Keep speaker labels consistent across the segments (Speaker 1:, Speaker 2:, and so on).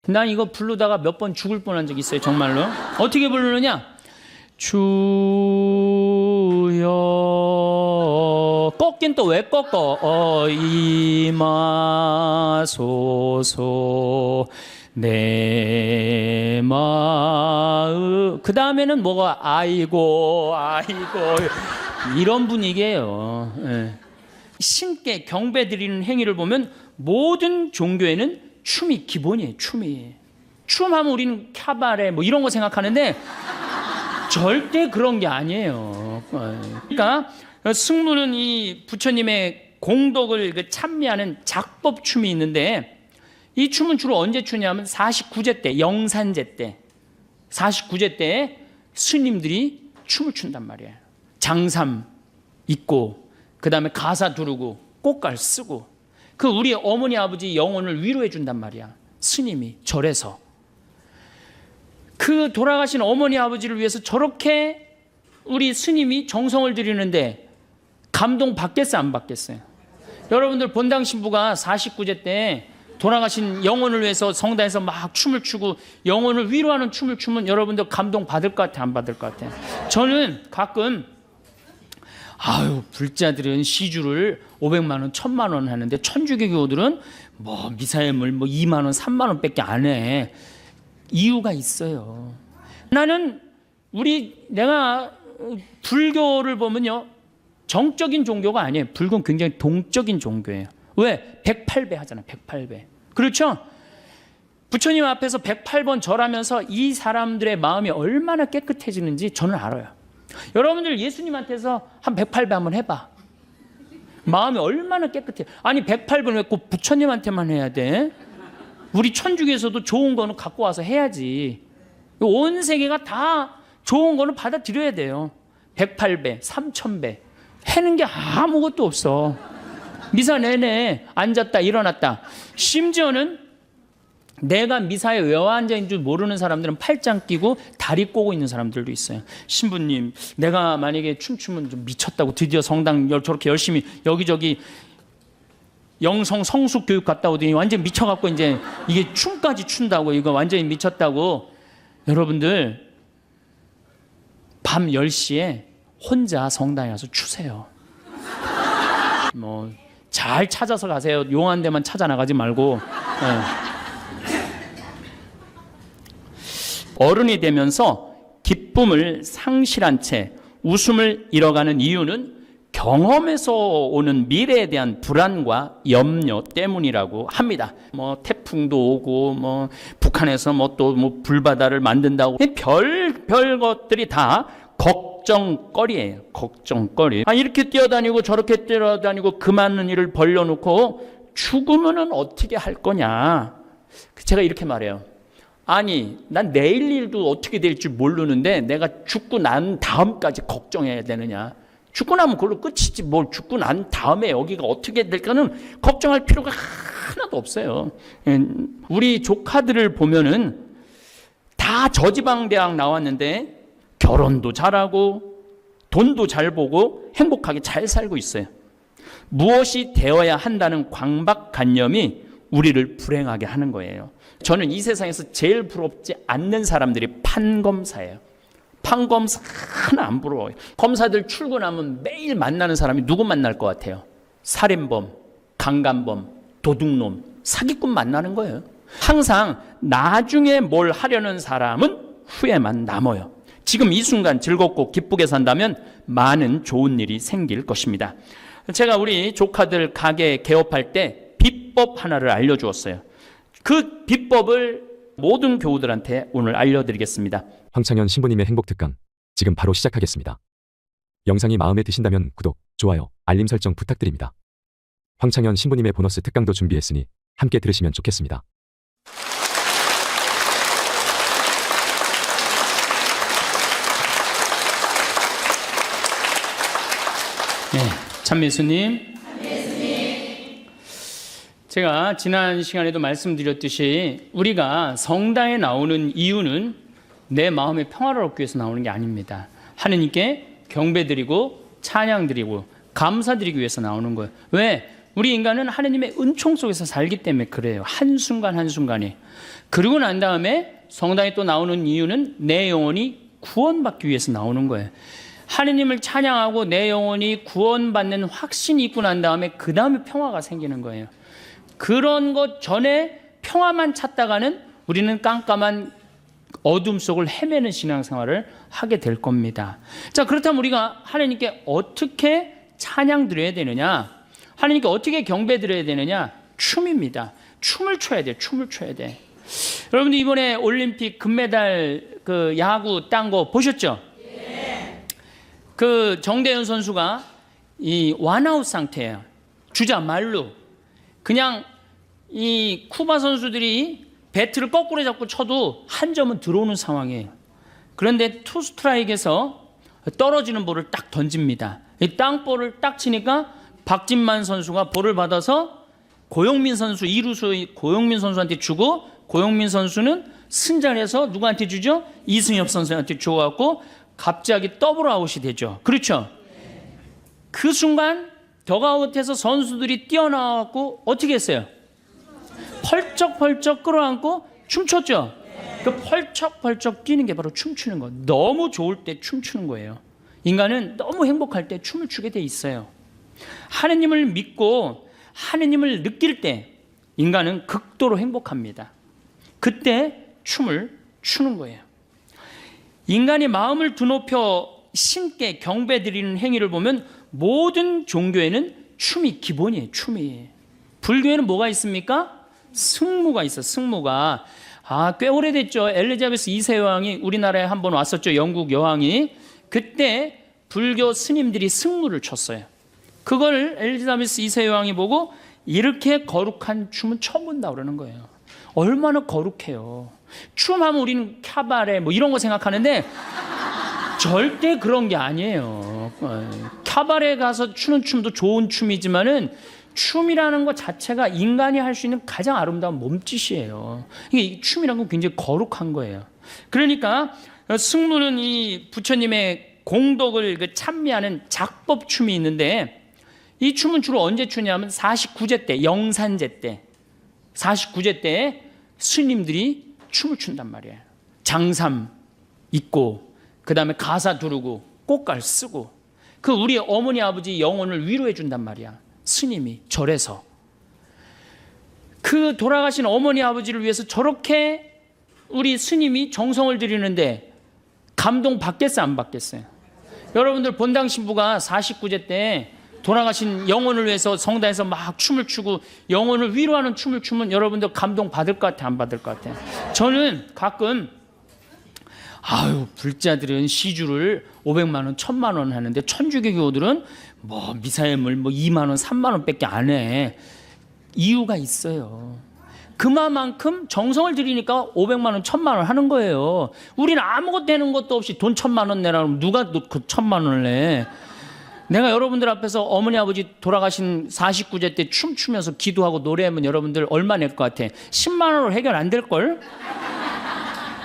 Speaker 1: 난 이거 부르다가 몇 번 죽을 뻔한 적 있어요, 정말로. 어떻게 부르느냐? 주여. 꺾긴 또 왜 꺾어? 임하소서 내 마음. 그 다음에는 뭐가 아이고 이런 분위기예요. 예. 신께 경배 드리는 행위를 보면 모든 종교에는 춤이 기본이에요. 춤하면 우리는 캬바레 뭐 이런 거 생각하는데 절대 그런 게 아니에요. 그러니까 승무는 이 부처님의 공덕을 찬미하는 작법춤이 있는데, 이 춤은 주로 언제 추냐면 49제 때, 영산제 때, 49제 때 스님들이 춤을 춘단 말이에요. 장삼 입고, 그 다음에 가사 두르고, 꽃갈 쓰고, 그 우리 어머니 아버지 영혼을 위로해 준단 말이야. 스님이 절에서. 그 돌아가신 어머니 아버지를 위해서 저렇게 우리 스님이 정성을 들이는데 감동 받겠어요, 안 받겠어요? 여러분들 본당 신부가 49제 때 돌아가신 영혼을 위해서 성당에서 막 춤을 추고 영혼을 위로하는 춤을 추면 여러분들 감동 받을 것 같아요, 안 받을 것 같아요? 저는 가끔 불자들은 시주를 500만 원, 1000만 원 하는데 천주교교들은 뭐 미사예물 뭐 2만 원, 3만 원 밖에 안 해. 이유가 있어요. 나는 내가 불교를 보면요, 정적인 종교가 아니에요. 불교는 굉장히 동적인 종교예요. 왜? 108배 하잖아요. 108배. 그렇죠? 부처님 앞에서 108번 절하면서 이 사람들의 마음이 얼마나 깨끗해지는지 저는 알아요. 여러분들 예수님한테서 한 108배 한번 해봐. 마음이 얼마나 깨끗해. 아니 108번 왜 꼭 부처님한테만 해야 돼? 우리 천주교에서도 좋은 거는 갖고 와서 해야지. 온 세계가 다 좋은 거는 받아들여야 돼요. 108배, 3000배 해는 게 아무것도 없어. 미사 내내 앉았다 일어났다. 심지어는 내가 미사에 왜 앉아있는 줄 모르는 사람들은 팔짱 끼고 다리 꼬고 있는 사람들도 있어요. 신부님, 내가 만약에 춤추면 좀 미쳤다고, 드디어 성당 저렇게 열심히 여기저기 영성 성숙 교육 갔다 오더니 완전 미쳐갖고 이제 이게 춤까지 춘다고, 이거 완전히 미쳤다고. 여러분들 밤 10시에 혼자 성당에 가서 추세요. 뭐 잘 찾아서 가세요. 용한 데만 찾아 나가지 말고. 어른이 되면서 기쁨을 상실한 채 웃음을 잃어가는 이유는 경험에서 오는 미래에 대한 불안과 염려 때문이라고 합니다. 뭐 태풍도 오고 뭐 북한에서 뭐 또 뭐 불바다를 만든다고 별 것들이 다 걱정거리예요. 걱정거리. 이렇게 뛰어다니고 저렇게 뛰어다니고 그 많은 일을 벌려놓고 죽으면은 어떻게 할 거냐. 제가 이렇게 말해요. 아니, 난 내일 일도 어떻게 될지 모르는데 내가 죽고 난 다음까지 걱정해야 되느냐. 죽고 나면 그걸로 끝이지 뭘 죽고 난 다음에 여기가 어떻게 될까는 걱정할 필요가 하나도 없어요. 우리 조카들을 보면은 다 저지방대학 나왔는데 결혼도 잘하고 돈도 잘 보고 행복하게 잘 살고 있어요. 무엇이 되어야 한다는 강박관념이 우리를 불행하게 하는 거예요. 저는 이 세상에서 제일 부럽지 않는 사람들이 판검사예요. 판검사 하나 안 부러워요. 검사들 출근하면 매일 만나는 사람이 누구 만날 것 같아요? 살인범, 강간범, 도둑놈, 사기꾼 만나는 거예요. 항상 나중에 뭘 하려는 사람은 후회만 남아요. 지금 이 순간 즐겁고 기쁘게 산다면 많은 좋은 일이 생길 것입니다. 제가 우리 조카들 가게 개업할 때 비법 하나를 알려주었어요. 그 비법을 모든 교우들한테 오늘 알려드리겠습니다.
Speaker 2: 황창현 신부님의 행복특강 지금 바로 시작하겠습니다. 영상이 마음에 드신다면 구독, 좋아요, 알림 설정 부탁드립니다. 황창현 신부님의 보너스 특강도 준비했으니 함께 들으시면 좋겠습니다.
Speaker 1: 네, 참미수님. 제가 지난 시간에도 말씀드렸듯이 우리가 성당에 나오는 이유는 내 마음의 평화를 얻기 위해서 나오는 게 아닙니다. 하느님께 경배드리고 찬양드리고 감사드리기 위해서 나오는 거예요. 왜? 우리 인간은 하느님의 은총 속에서 살기 때문에 그래요. 한순간 한순간에. 그러고 난 다음에 성당에 또 나오는 이유는 내 영혼이 구원받기 위해서 나오는 거예요. 하느님을 찬양하고 내 영혼이 구원받는 확신이 있고 난 다음에 그 다음에 평화가 생기는 거예요. 그런 것 전에 평화만 찾다가는 우리는 깜깜한 어둠 속을 헤매는 신앙생활을 하게 될 겁니다. 자, 그렇다면 우리가 하나님께 어떻게 찬양 드려야 되느냐? 하나님께 어떻게 경배 드려야 되느냐? 춤입니다. 춤을 춰야 돼. 춤을 춰야 돼. 여러분들 이번에 올림픽 금메달 그 야구 딴 거 보셨죠? 네. 그 정대현 선수가 이 원아웃 상태예요. 주자 말루. 그냥 이 쿠바 선수들이 배트를 거꾸로 잡고 쳐도 한 점은 들어오는 상황이에요. 그런데 투 스트라이크에서 떨어지는 볼을 딱 던집니다. 이 땅볼을 딱 치니까 박진만 선수가 볼을 받아서 고영민 선수, 이루수 고영민 선수한테 주고, 고영민 선수는 승자해서 누구한테 주죠? 이승엽 선수한테 줘갖고 갑자기 더블 아웃이 되죠. 그렇죠? 그 순간 덕아웃에서 선수들이 뛰어나와갖고 어떻게 했어요? 펄쩍펄쩍 끌어안고 춤췄죠? 그 펄쩍펄쩍 뛰는 게 바로 춤추는 거. 너무 좋을 때 춤추는 거예요. 인간은 너무 행복할 때 춤을 추게 돼 있어요. 하느님을 믿고 하느님을 느낄 때 인간은 극도로 행복합니다. 그때 춤을 추는 거예요. 인간이 마음을 드높여 신께 경배드리는 행위를 보면 모든 종교에는 춤이 기본이에요. 춤이. 불교에는 뭐가 있습니까? 승무가 있어. 승무가. 꽤 오래됐죠. 엘리자베스 2세 여왕이 우리나라에 한번 왔었죠. 영국 여왕이. 그때 불교 스님들이 승무를 췄어요. 그걸 엘리자베스 2세 여왕이 보고 이렇게 거룩한 춤은 처음 본다 그러는 거예요. 얼마나 거룩해요. 춤하면 우리는 캬바레 뭐 이런 거 생각하는데 절대 그런 게 아니에요. 캬바레 가서 추는 춤도 좋은 춤이지만은 춤이라는 것 자체가 인간이 할 수 있는 가장 아름다운 몸짓이에요. 이게 춤이라는 건 굉장히 거룩한 거예요. 그러니까 승무는 이 부처님의 공덕을 찬미하는 작법춤이 있는데 이 춤은 주로 언제 추냐면 49제 때, 영산제 때, 49제 때 스님들이 춤을 춘단 말이에요. 장삼 입고 그 다음에 가사 두르고 꽃갈 쓰고 그 우리 어머니 아버지 영혼을 위로해 준단 말이야. 스님이 절에서 그 돌아가신 어머니 아버지를 위해서 저렇게 우리 스님이 정성을 들이는데 감동 받겠어요, 안 받겠어요? 여러분들 본당 신부가 49제 때 돌아가신 영혼을 위해서 성당에서 막 춤을 추고 영혼을 위로하는 춤을 추면 여러분들 감동 받을 것 같아요, 안 받을 것 같아요? 저는 가끔 불자들은 시주를 500만 원, 1000만 원 하는데 천주교 교우들은 뭐 미사예물 뭐 2만 원, 3만 원밖에 안 해. 이유가 있어요. 그만큼 정성을 들이니까 500만 원, 1000만 원 하는 거예요. 우리는 아무것도 되는 것도 없이 돈 1000만 원 내라 그러면 누가 그 1000만 원을 내? 내가 여러분들 앞에서 어머니 아버지 돌아가신 49제 때 춤추면서 기도하고 노래하면 여러분들 얼마 낼 것 같아? 10만 원으로 해결 안 될걸?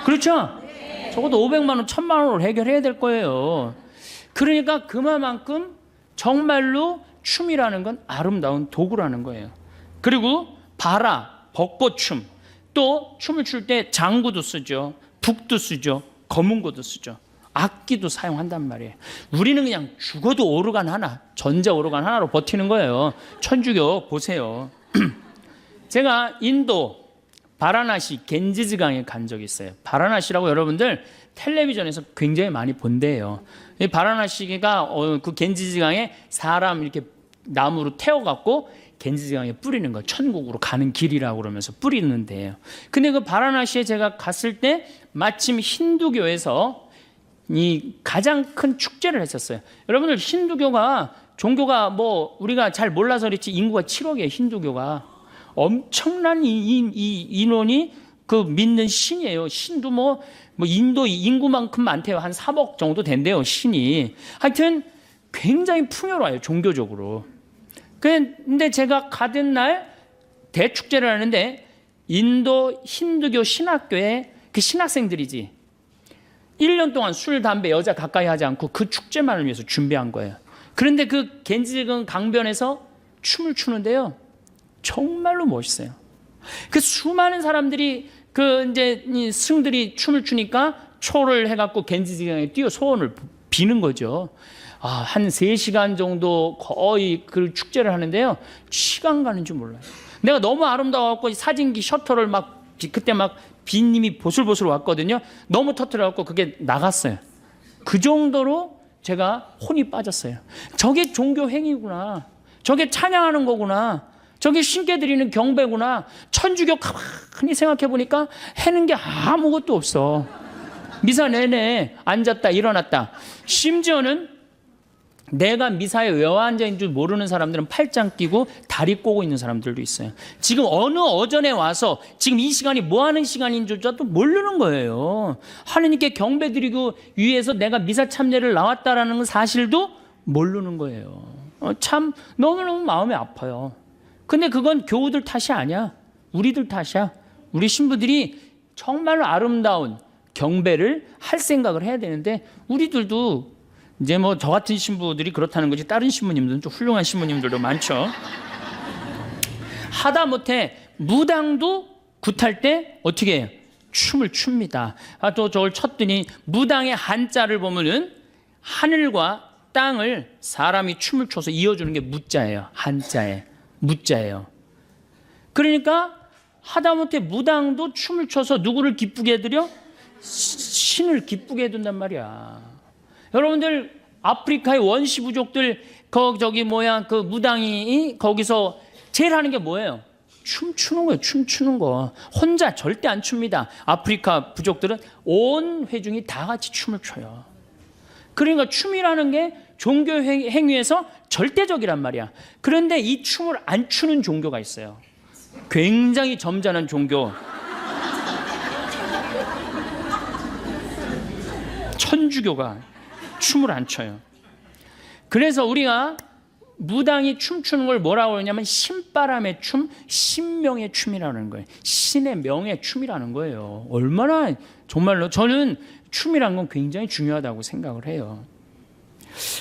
Speaker 1: 그렇죠? 적어도 500만 원, 1000만 원으로 해결해야 될 거예요. 그러니까 그만큼 정말로 춤이라는 건 아름다운 도구라는 거예요. 그리고 바라, 벚꽃춤, 또 춤을 출 때 장구도 쓰죠. 북도 쓰죠. 검은고도 쓰죠. 악기도 사용한단 말이에요. 우리는 그냥 죽어도 오르간 하나, 전자 오르간 하나로 버티는 거예요. 천주교 보세요. 제가 인도 바라나시 겐지즈강에 간 적이 있어요. 바라나시라고 여러분들 텔레비전에서 굉장히 많이 본대요. 이 바라나시가 그 겐지즈강에 사람 이렇게 나무로 태워갖고 겐지즈강에 뿌리는 거, 천국으로 가는 길이라고 그러면서 뿌리는 데예요. 근데 그 바라나시에 제가 갔을 때 마침 힌두교에서 이 가장 큰 축제를 했었어요. 여러분들 힌두교가 종교가 뭐 우리가 잘 몰라서 그렇지 인구가 7억이에요. 힌두교가 엄청난 인원이 그 믿는 신이에요. 신도 뭐 인도 인구만큼 많대요. 한 3억 정도 된대요. 신이. 하여튼 굉장히 풍요로워요. 종교적으로. 근데 제가 가던 날 대축제를 하는데 인도 힌두교 신학교에 그 신학생들이지 1년 동안 술, 담배, 여자 가까이 하지 않고 그 축제만을 위해서 준비한 거예요. 그런데 그 겐지강 강변에서 춤을 추는데요. 정말로 멋있어요. 그 수많은 사람들이 그 이제 이 승들이 춤을 추니까 초를 해갖고 겐지스강에 뛰어 소원을 비는 거죠. 한 3시간 정도 거의 그 축제를 하는데요. 시간 가는 줄 몰라요. 내가 너무 아름다워갖고 사진기 셔터를 그때 비님이 보슬보슬 왔거든요. 너무 터뜨려갖고 그게 나갔어요. 그 정도로 제가 혼이 빠졌어요. 저게 종교 행위구나. 저게 찬양하는 거구나. 저게 신께 드리는 경배구나. 천주교 가만히 생각해 보니까 해는 게 아무것도 없어. 미사 내내 앉았다 일어났다. 심지어는 내가 미사에 왜 앉아있는 줄 모르는 사람들은 팔짱 끼고 다리 꼬고 있는 사람들도 있어요. 지금 어느 어전에 와서 지금 이 시간이 뭐 하는 시간인 줄도 모르는 거예요. 하느님께 경배드리고 위해서 내가 미사 참례를 나왔다라는 사실도 모르는 거예요. 참 너무너무 마음이 아파요. 근데 그건 교우들 탓이 아니야. 우리들 탓이야. 우리 신부들이 정말로 아름다운 경배를 할 생각을 해야 되는데 우리들도 이제 뭐 저 같은 신부들이 그렇다는 거지 다른 신부님들은 좀 훌륭한 신부님들도 많죠. 하다못해 무당도 굿할 때 어떻게 해요? 춤을 춥니다. 또 저걸 쳤더니 무당의 한자를 보면은 하늘과 땅을 사람이 춤을 춰서 이어주는 게 무자예요. 한자에 무자예요. 그러니까 하다못해 무당도 춤을 춰서 누구를 기쁘게 해드려? 신을 기쁘게 해둔단 말이야. 여러분들 아프리카의 원시 부족들 그 무당이 거기서 제일 하는 게 뭐예요? 춤추는 거예요. 춤추는 거. 혼자 절대 안 춥니다. 아프리카 부족들은 온 회중이 다 같이 춤을 춰요. 그러니까 춤이라는 게 종교 행위에서 절대적이란 말이야. 그런데 이 춤을 안 추는 종교가 있어요. 굉장히 점잖은 종교. 천주교가 춤을 안 춰요. 그래서 우리가 무당이 춤추는 걸 뭐라고 하냐면 신바람의 춤, 신명의 춤이라는 거예요. 신의 명의 춤이라는 거예요. 얼마나 정말로 저는 춤이란 건 굉장히 중요하다고 생각을 해요.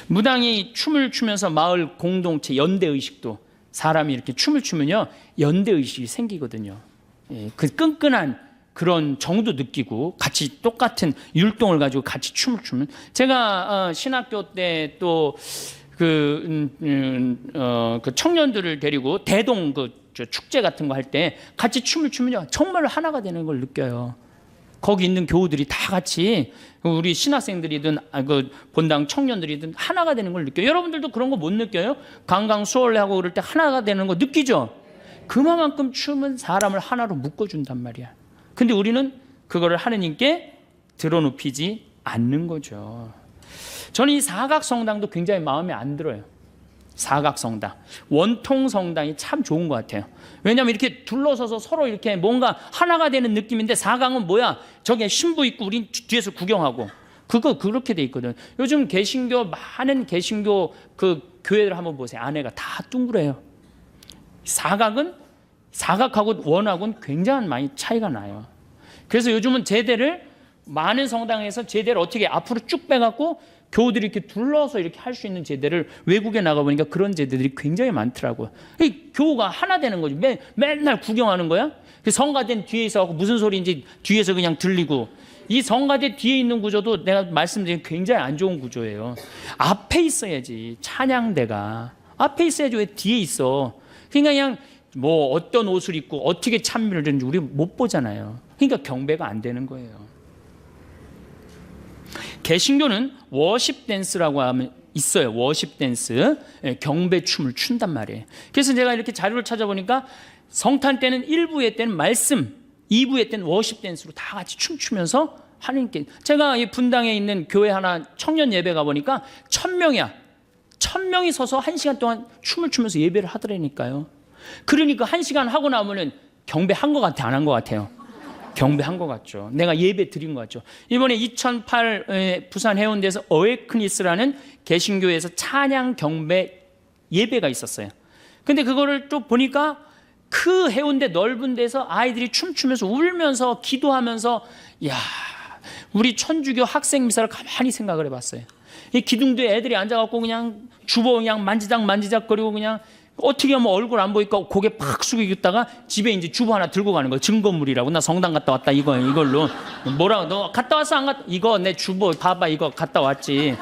Speaker 1: 무당이 춤을 추면서 마을 공동체 연대의식도 사람이 이렇게 춤을 추면요 연대의식이 생기거든요. 그 끈끈한 그런 정도 느끼고 같이 똑같은 율동을 가지고 같이 춤을 추면 제가 신학교 때 또 그 청년들을 데리고 대동 축제 같은 거 할 때 같이 춤을 추면요 정말 하나가 되는 걸 느껴요. 거기 있는 교우들이 다 같이 우리 신학생들이든 그 본당 청년들이든 하나가 되는 걸 느껴요. 여러분들도 그런 거 못 느껴요? 강강 수월래하고 그럴 때 하나가 되는 거 느끼죠? 그만큼 춤은 사람을 하나로 묶어준단 말이야. 근데 우리는 그거를 하느님께 드러눕히지 않는 거죠. 저는 이 사각성당도 굉장히 마음에 안 들어요. 사각성당. 원통성당이 참 좋은 것 같아요. 왜냐하면 이렇게 둘러서서 서로 이렇게 뭔가 하나가 되는 느낌인데 사각은 뭐야? 저게 신부 있고 우린 뒤에서 구경하고. 그거 그렇게 돼 있거든. 요즘 많은 개신교 그 교회들 한번 보세요. 안에가 다 둥그래요. 사각하고 원하고는 굉장히 많이 차이가 나요. 그래서 요즘은 제대를 많은 성당에서 제대를 어떻게 앞으로 쭉 빼갖고 교우들이 이렇게 둘러서 이렇게 할 수 있는 제대를 외국에 나가보니까 그런 제대들이 굉장히 많더라고요. 이 교우가 하나 되는 거지. 맨날 구경하는 거야? 그 성가대 뒤에 있어갖고 무슨 소리인지 뒤에서 그냥 들리고 이 성가대 뒤에 있는 구조도 내가 말씀드린 굉장히 안 좋은 구조예요. 앞에 있어야지. 찬양대가 앞에 있어야지. 왜 뒤에 있어? 그러니까 그냥 뭐 어떤 옷을 입고 어떻게 찬미를 드는지 우리 못 보잖아요. 그러니까 경배가 안 되는 거예요. 개신교는 워십 댄스라고 하면 있어요. 워십 댄스, 경배 춤을 춘단 말이에요. 그래서 제가 이렇게 자료를 찾아보니까 성탄 때는 1부의 때는 말씀, 2부의 때는 워십 댄스로 다 같이 춤추면서 하나님께. 제가 이 분당에 있는 교회 하나 청년 예배 가보니까 1000명이야. 1000명이 서서 1시간 동안 춤을 추면서 예배를 하더라니까요. 그러니까 1시간 하고 나면은 경배한 것 같아, 안 한 것 같아요? 경배한 것 같죠. 내가 예배 드린 것 같죠. 이번에 2008 부산 해운대에서 어웨크니스라는 개신교에서 찬양 경배 예배가 있었어요. 근데 그거를 또 보니까 그 해운대 넓은 데서 아이들이 춤추면서 울면서 기도하면서 야, 우리 천주교 학생 미사를 가만히 생각을 해봤어요. 이 기둥도에 애들이 앉아갖고 그냥 주보 그냥 만지작거리고 그냥 어떻게 하면 얼굴 안 보이니까 고개 팍 숙이고 있다가 집에 이제 주보 하나 들고 가는 거예요. 증거물이라고. 나 성당 갔다 왔다 이걸로. 뭐라고 너 갔다 왔어 안 갔다? 이거 내 주보 봐봐 이거 갔다 왔지.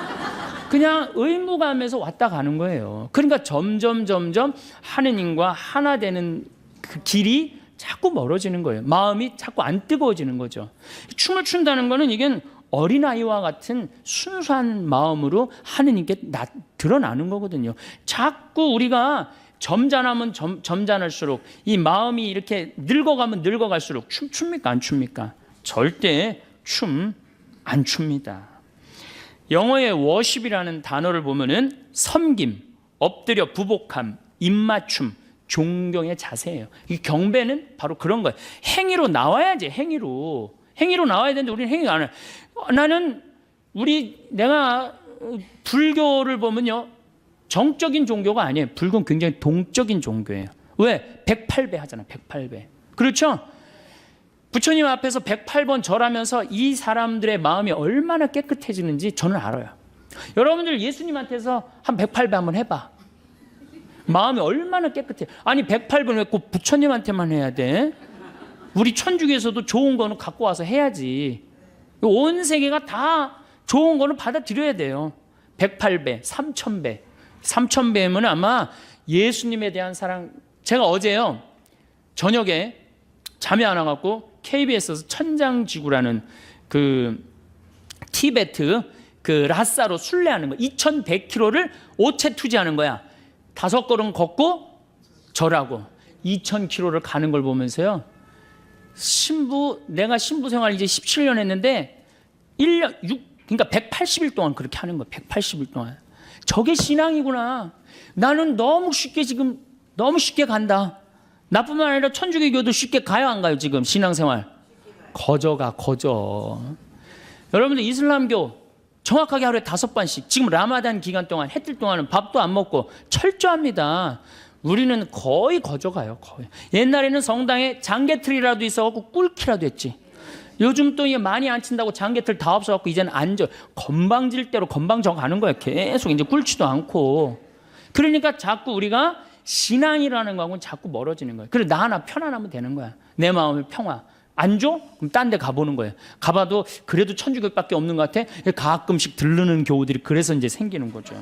Speaker 1: 그냥 의무감에서 왔다 가는 거예요. 그러니까 점점 하느님과 하나 되는 그 길이 자꾸 멀어지는 거예요. 마음이 자꾸 안 뜨거워지는 거죠. 춤을 춘다는 거는 이게 어린아이와 같은 순수한 마음으로 하느님께 드러나는 거거든요. 자꾸 우리가 점잖으면 점잖을수록 이 마음이 이렇게 늙어가면 늙어갈수록 춥니까 안 춥니까? 절대 춤 안 춥니다. 영어의 워십이라는 단어를 보면은 섬김, 엎드려 부복함, 입맞춤, 존경의 자세예요. 이 경배는 바로 그런 거예요. 행위로 나와야지. 행위로 나와야 되는데 우리는 행위가 안 해요. 나는 내가 불교를 보면요, 정적인 종교가 아니에요. 불교는 굉장히 동적인 종교예요. 왜? 108배 하잖아. 108배. 그렇죠? 부처님 앞에서 108번 절하면서 이 사람들의 마음이 얼마나 깨끗해지는지 저는 알아요. 여러분들 예수님한테서 한 108배 한번 해봐. 마음이 얼마나 깨끗해. 아니 108번 왜 꼭 부처님한테만 해야 돼? 우리 천주교에서도 좋은 거는 갖고 와서 해야지. 온 세계가 다 좋은 거는 받아들여야 돼요. 108배, 3000배. 3000배면 아마 예수님에 대한 사랑. 제가 어제요, 저녁에 잠이 안 와갖고 KBS에서 천장지구라는 그 티베트 그 라사로 순례하는 거 2100km를 오체 투지하는 거야. 5걸음 걷고 절하고 2000km를 가는 걸 보면서요, 내가 신부 생활 이제 17년 했는데 그러니까 180일 동안 그렇게 하는 거예요. 180일 동안. 저게 신앙이구나. 나는 너무 쉽게 간다. 나뿐만 아니라 천주교도 쉽게 가요 안 가요? 지금 신앙생활 거저. 여러분들 이슬람교 정확하게 하루에 5번씩, 지금 라마단 기간 동안 해뜰 동안은 밥도 안 먹고 철저합니다. 우리는 거의 거저가요. 거의. 옛날에는 성당에 장개틀이라도 있어갖고 꿀키라도 했지. 요즘 또 이게 많이 안 친다고 장개틀 다 없어갖고 이제는 건방질대로 건방져 가는 거예요. 계속 이제 꿀지도 않고. 그러니까 자꾸 우리가 신앙이라는 거하고는 자꾸 멀어지는 거예요. 그래, 나 하나 편안하면 되는 거야. 내 마음의 평화. 안 줘? 그럼 딴 데 가보는 거예요. 가봐도 그래도 천주교밖에 없는 것 같아. 가끔씩 들르는 교우들이 그래서 이제 생기는 거죠.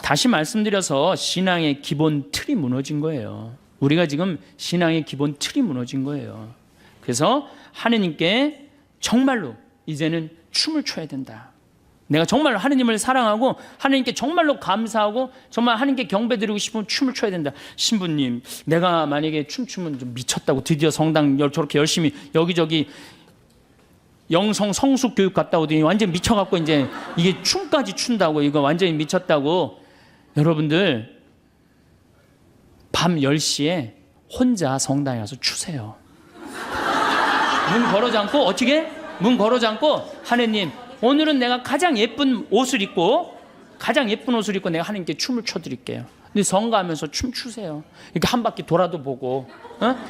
Speaker 1: 다시 말씀드려서 신앙의 기본 틀이 무너진 거예요. 우리가 지금 신앙의 기본 틀이 무너진 거예요. 그래서 하느님께 정말로 이제는 춤을 춰야 된다. 내가 정말로 하느님을 사랑하고 하느님께 정말로 감사하고 정말 하느님께 경배드리고 싶으면 춤을 춰야 된다. 신부님, 내가 만약에 춤추면 좀 미쳤다고, 드디어 성당 저렇게 열심히 여기저기 영성 성숙 교육 갔다 오더니 완전 미쳐갖고 이제 이게 춤까지 춘다고, 이거 완전히 미쳤다고. 여러분들 밤 10시에 혼자 성당에 가서 추세요. 문 걸어 잠고 하느님, 오늘은 내가 가장 예쁜 옷을 입고 내가 하느님께 춤을 춰드릴게요. 근데 성 가면서 춤 추세요. 이렇게 한 바퀴 돌아도 보고,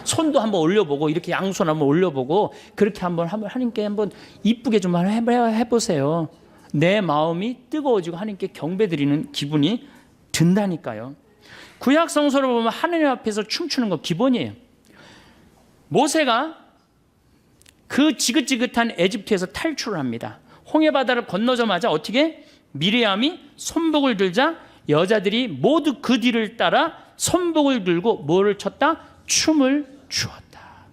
Speaker 1: 손도 한번 올려보고, 이렇게 양손 한번 올려보고, 그렇게 한번 하느님께 한번 이쁘게 좀 해보세요. 내 마음이 뜨거워지고 하느님께 경배드리는 기분이 든다니까요. 구약 성서를 보면 하느님 앞에서 춤추는 거 기본이에요. 모세가 그 지긋지긋한 에집트에서 탈출을 합니다. 홍해바다를 건너자마자 어떻게? 미리암이 손복을 들자 여자들이 모두 그 뒤를 따라 손복을 들고 뭐를 췄다? 춤을 추었다.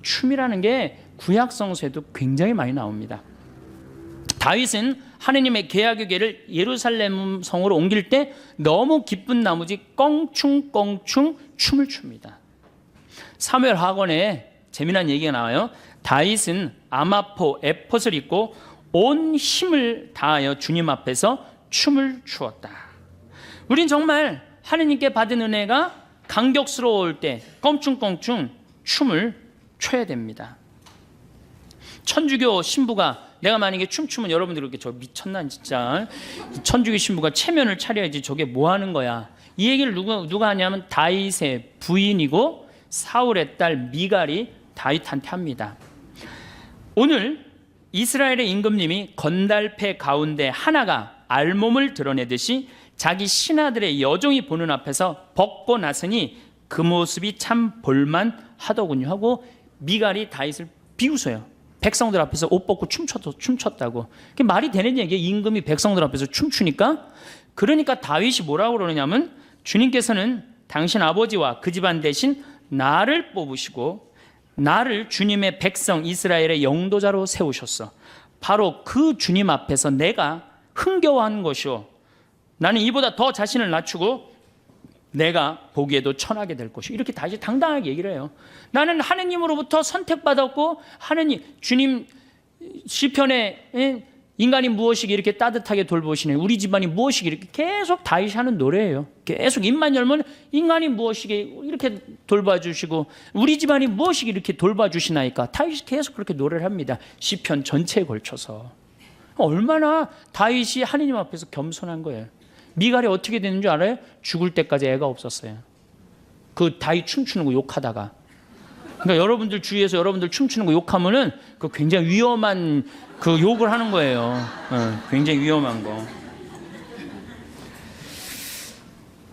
Speaker 1: 춤이라는 게 구약 성서에도 굉장히 많이 나옵니다. 다윗은 하느님의 계약의 궤를 예루살렘 성으로 옮길 때 너무 기쁜 나머지 껑충껑충 춤을 춥니다. 사무엘 하건에 재미난 얘기가 나와요. 다윗은 아마포 에폿을 입고 온 힘을 다하여 주님 앞에서 춤을 추었다. 우린 정말 하느님께 받은 은혜가 감격스러울 때 껑충껑충 춤을 춰야 됩니다. 천주교 신부가 내가 만약에 춤추면 여러분들 이렇게 저 미쳤나 진짜, 천주교 신부가 체면을 차려야지 저게 뭐 하는 거야. 이 얘기를 누가 하냐면 다윗의 부인이고 사울의 딸 미갈이 다윗한테 합니다. 오늘 이스라엘의 임금님이 건달패 가운데 하나가 알몸을 드러내듯이 자기 신하들의 여종이 보는 앞에서 벗고 났으니 그 모습이 참 볼만하더군요 하고 미갈이 다윗을 비웃어요. 백성들 앞에서 옷 벗고 춤췄다고. 그게 말이 되는 얘기예요. 임금이 백성들 앞에서 춤추니까. 그러니까 다윗이 뭐라고 그러냐면 주님께서는 당신 아버지와 그 집안 대신 나를 뽑으시고 나를 주님의 백성 이스라엘의 영도자로 세우셨어. 바로 그 주님 앞에서 내가 흥겨워한 것이요. 나는 이보다 더 자신을 낮추고 내가 보기에도 천하게 될 것이요. 이렇게 다시 당당하게 얘기를 해요. 나는 하느님으로부터 선택받았고 하느님 주님 시편에 인간이 무엇이기 이렇게 따뜻하게 돌보시네. 우리 집안이 무엇이기 이렇게 계속 다윗이 하는 노래예요. 계속 입만 열면 인간이 무엇이기 이렇게 돌봐주시고 우리 집안이 무엇이기 이렇게 돌봐주시나이까. 다윗이 계속 그렇게 노래를 합니다. 시편 전체에 걸쳐서. 얼마나 다윗이 하느님 앞에서 겸손한 거예요. 미갈이 어떻게 되는 줄 알아요? 죽을 때까지 애가 없었어요. 그 다윗 춤추는 거 욕하다가. 그러니까 여러분들 주위에서 여러분들 춤추는 거 욕하면은 그 굉장히 위험한 그 욕을 하는 거예요. 굉장히 위험한 거.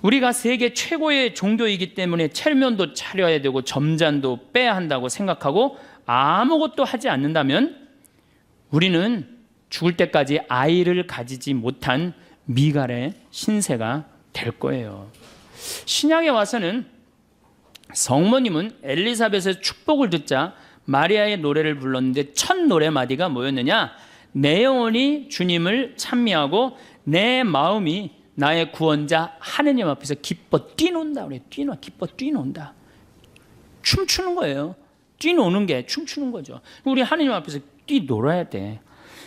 Speaker 1: 우리가 세계 최고의 종교이기 때문에 체면도 차려야 되고 점잔도 빼야 한다고 생각하고 아무것도 하지 않는다면 우리는 죽을 때까지 아이를 가지지 못한 미갈의 신세가 될 거예요. 신약에 와서는 성모님은 엘리사벳의 축복을 듣자 마리아의 노래를 불렀는데 첫 노래마디가 뭐였느냐? 내 영혼이 주님을 찬미하고 내 마음이 나의 구원자 하느님 앞에서 기뻐 뛰논다. 그래. 기뻐 뛰논다. 춤추는 거예요. 뛰노는 게 춤추는 거죠. 우리 하느님 앞에서 뛰놀아야 돼.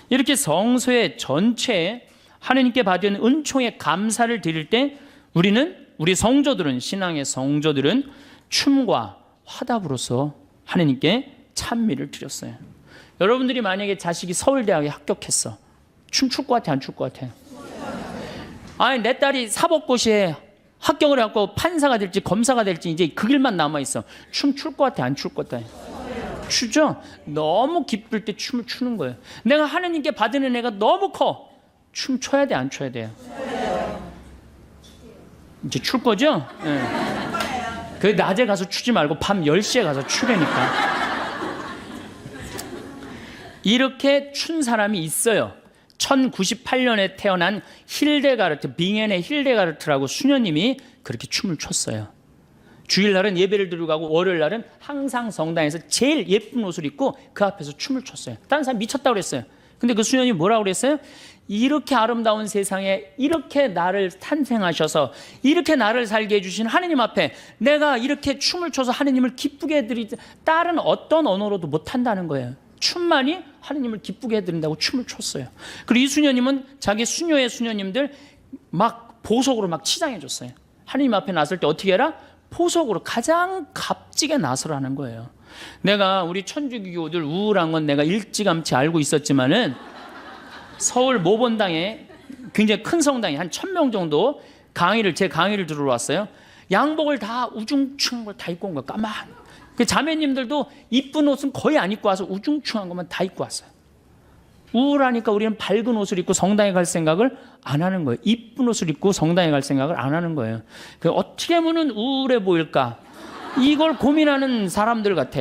Speaker 1: 이렇게 성소의 전체에 하느님께 받은 은총에 감사를 드릴 때 우리 성도들은 신앙의 성도들은 춤과 화답으로서 하느님께 찬미를 드렸어요. 여러분들이 만약에 자식이 서울대학에 합격했어. 춤출 것 같아 안 출 것 같아? 아니 내 딸이 사법고시에 합격을 해갖고 판사가 될지 검사가 될지 이제 그 길만 남아있어. 춤출 것 같아 안 출 것 같아? 추죠? 너무 기쁠 때 춤을 추는 거예요. 내가 하느님께 받은 은혜가 너무 커. 춤춰야 돼 안 춰야 돼요? 이제 출 거죠? 네. 그 낮에 가서 추지 말고 밤 10시에 가서 추라니까. 이렇게 춘 사람이 있어요. 1098년에 태어난 힐데가르트, 빙엔의 힐데가르트라고 수녀님이 그렇게 춤을 췄어요. 주일날은 예배를 드리고 가고 월요일날은 항상 성당에서 제일 예쁜 옷을 입고 그 앞에서 춤을 췄어요. 다른 사람 미쳤다고 그랬어요. 근데 그 수녀님이 뭐라고 그랬어요? 이렇게 아름다운 세상에 이렇게 나를 탄생하셔서 이렇게 나를 살게 해주신 하느님 앞에 내가 이렇게 춤을 춰서 하느님을 기쁘게 해드리지 다른 어떤 언어로도 못한다는 거예요. 춤만이 하느님을 기쁘게 해드린다고 춤을 췄어요. 그리고 이 수녀님은 자기 수녀의 수녀님들 막 보석으로 막 치장해줬어요. 하느님 앞에 나설 때 어떻게 해라? 보석으로 가장 값지게 나서라는 거예요. 내가 우리 천주교들 우울한 건 내가 일찌감치 알고 있었지만은 서울 모본당에 굉장히 큰 성당에 한 1000명 정도 제 강의를 들으러 왔어요. 양복을 다 우중충한 걸 다 입고 온 거예요. 까만. 그 자매님들도 이쁜 옷은 거의 안 입고 와서 우중충한 것만 다 입고 왔어요. 우울하니까 우리는 밝은 옷을 입고 성당에 갈 생각을 안 하는 거예요. 이쁜 옷을 입고 성당에 갈 생각을 안 하는 거예요. 어떻게 하면 우울해 보일까? 이걸 고민하는 사람들 같아.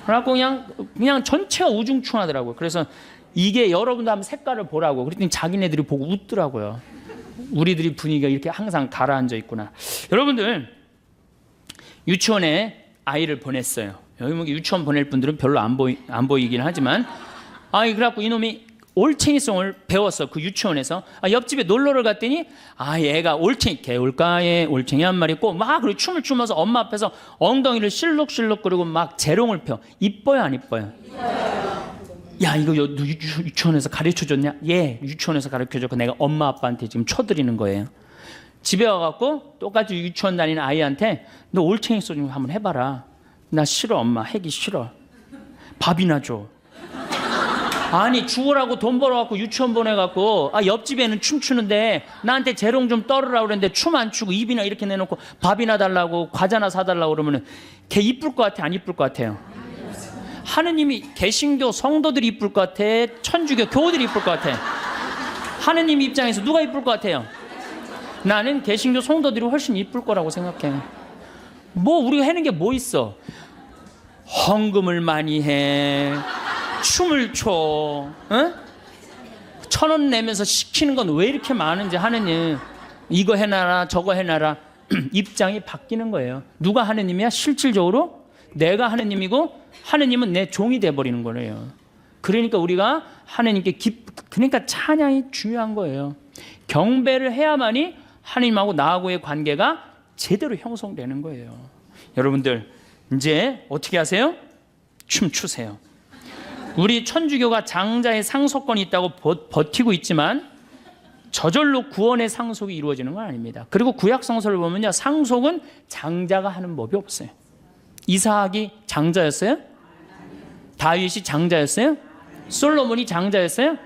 Speaker 1: 그래갖고 그냥 전체가 우중충하더라고요. 그래서 이게 여러분도 한번 색깔을 보라고. 그랬더니 자기네들이 보고 웃더라고요. 우리들이 분위기가 이렇게 항상 가라앉아 있구나. 여러분들 유치원에 아이를 보냈어요. 여기 유치원 보낼 분들은 별로 안 보이긴 하지만 그래갖고 이놈이 올챙이송을 배웠어. 그 유치원에서. 옆집에 놀러를 갔더니 얘가 개울가에 올챙이 한 마리 있고 막 그리고 춤을 추면서 엄마 앞에서 엉덩이를 실룩실룩 그리고 막 재롱을 펴. 이뻐요 안 이뻐요? 야 이거 너 유치원에서 가르쳐줬냐? 예, 유치원에서 가르쳐줬고 내가 엄마 아빠한테 지금 쳐드리는 거예요. 집에 와갖고 똑같이 유치원 다니는 아이한테 너 올챙이 소 좀 한번 해봐라. 나 싫어 엄마. 하기 싫어. 밥이나 줘. 아니 죽으라고 돈 벌어갖고 유치원 보내갖고 옆집에는 춤추는데 나한테 재롱 좀 떨으라고 그랬는데 춤 안 추고 입이나 이렇게 내놓고 밥이나 달라고 과자나 사달라고 그러면은 걔 이쁠 것 같아 안 이쁠 것 같아요? 하느님이 개신교 성도들이 이쁠 것 같아? 천주교 교우들이 이쁠 것 같아? 하느님 입장에서 누가 이쁠 것 같아요? 나는 개신교 성도들이 훨씬 이쁠 거라고 생각해. 뭐 우리가 하는 게 뭐 있어? 헌금을 많이 해, 춤을 춰, 어? 1,000원 내면서 시키는 건 왜 이렇게 많은지 하느님 이거 해놔라 저거 해놔라. 입장이 바뀌는 거예요. 누가 하느님이야? 실질적으로 내가 하느님이고 하느님은 내 종이 돼버리는 거예요. 그러니까 우리가 하느님께 그러니까 찬양이 중요한 거예요. 경배를 해야만이 하느님하고 나하고의 관계가 제대로 형성되는 거예요. 여러분들 이제 어떻게 하세요? 춤추세요. 우리 천주교가 장자의 상속권이 있다고 버티고 있지만 저절로 구원의 상속이 이루어지는 건 아닙니다. 그리고 구약 성서를 보면요, 상속은 장자가 하는 법이 없어요. 이삭이 장자였어요? 다윗이 장자였어요? 솔로몬이 장자였어요?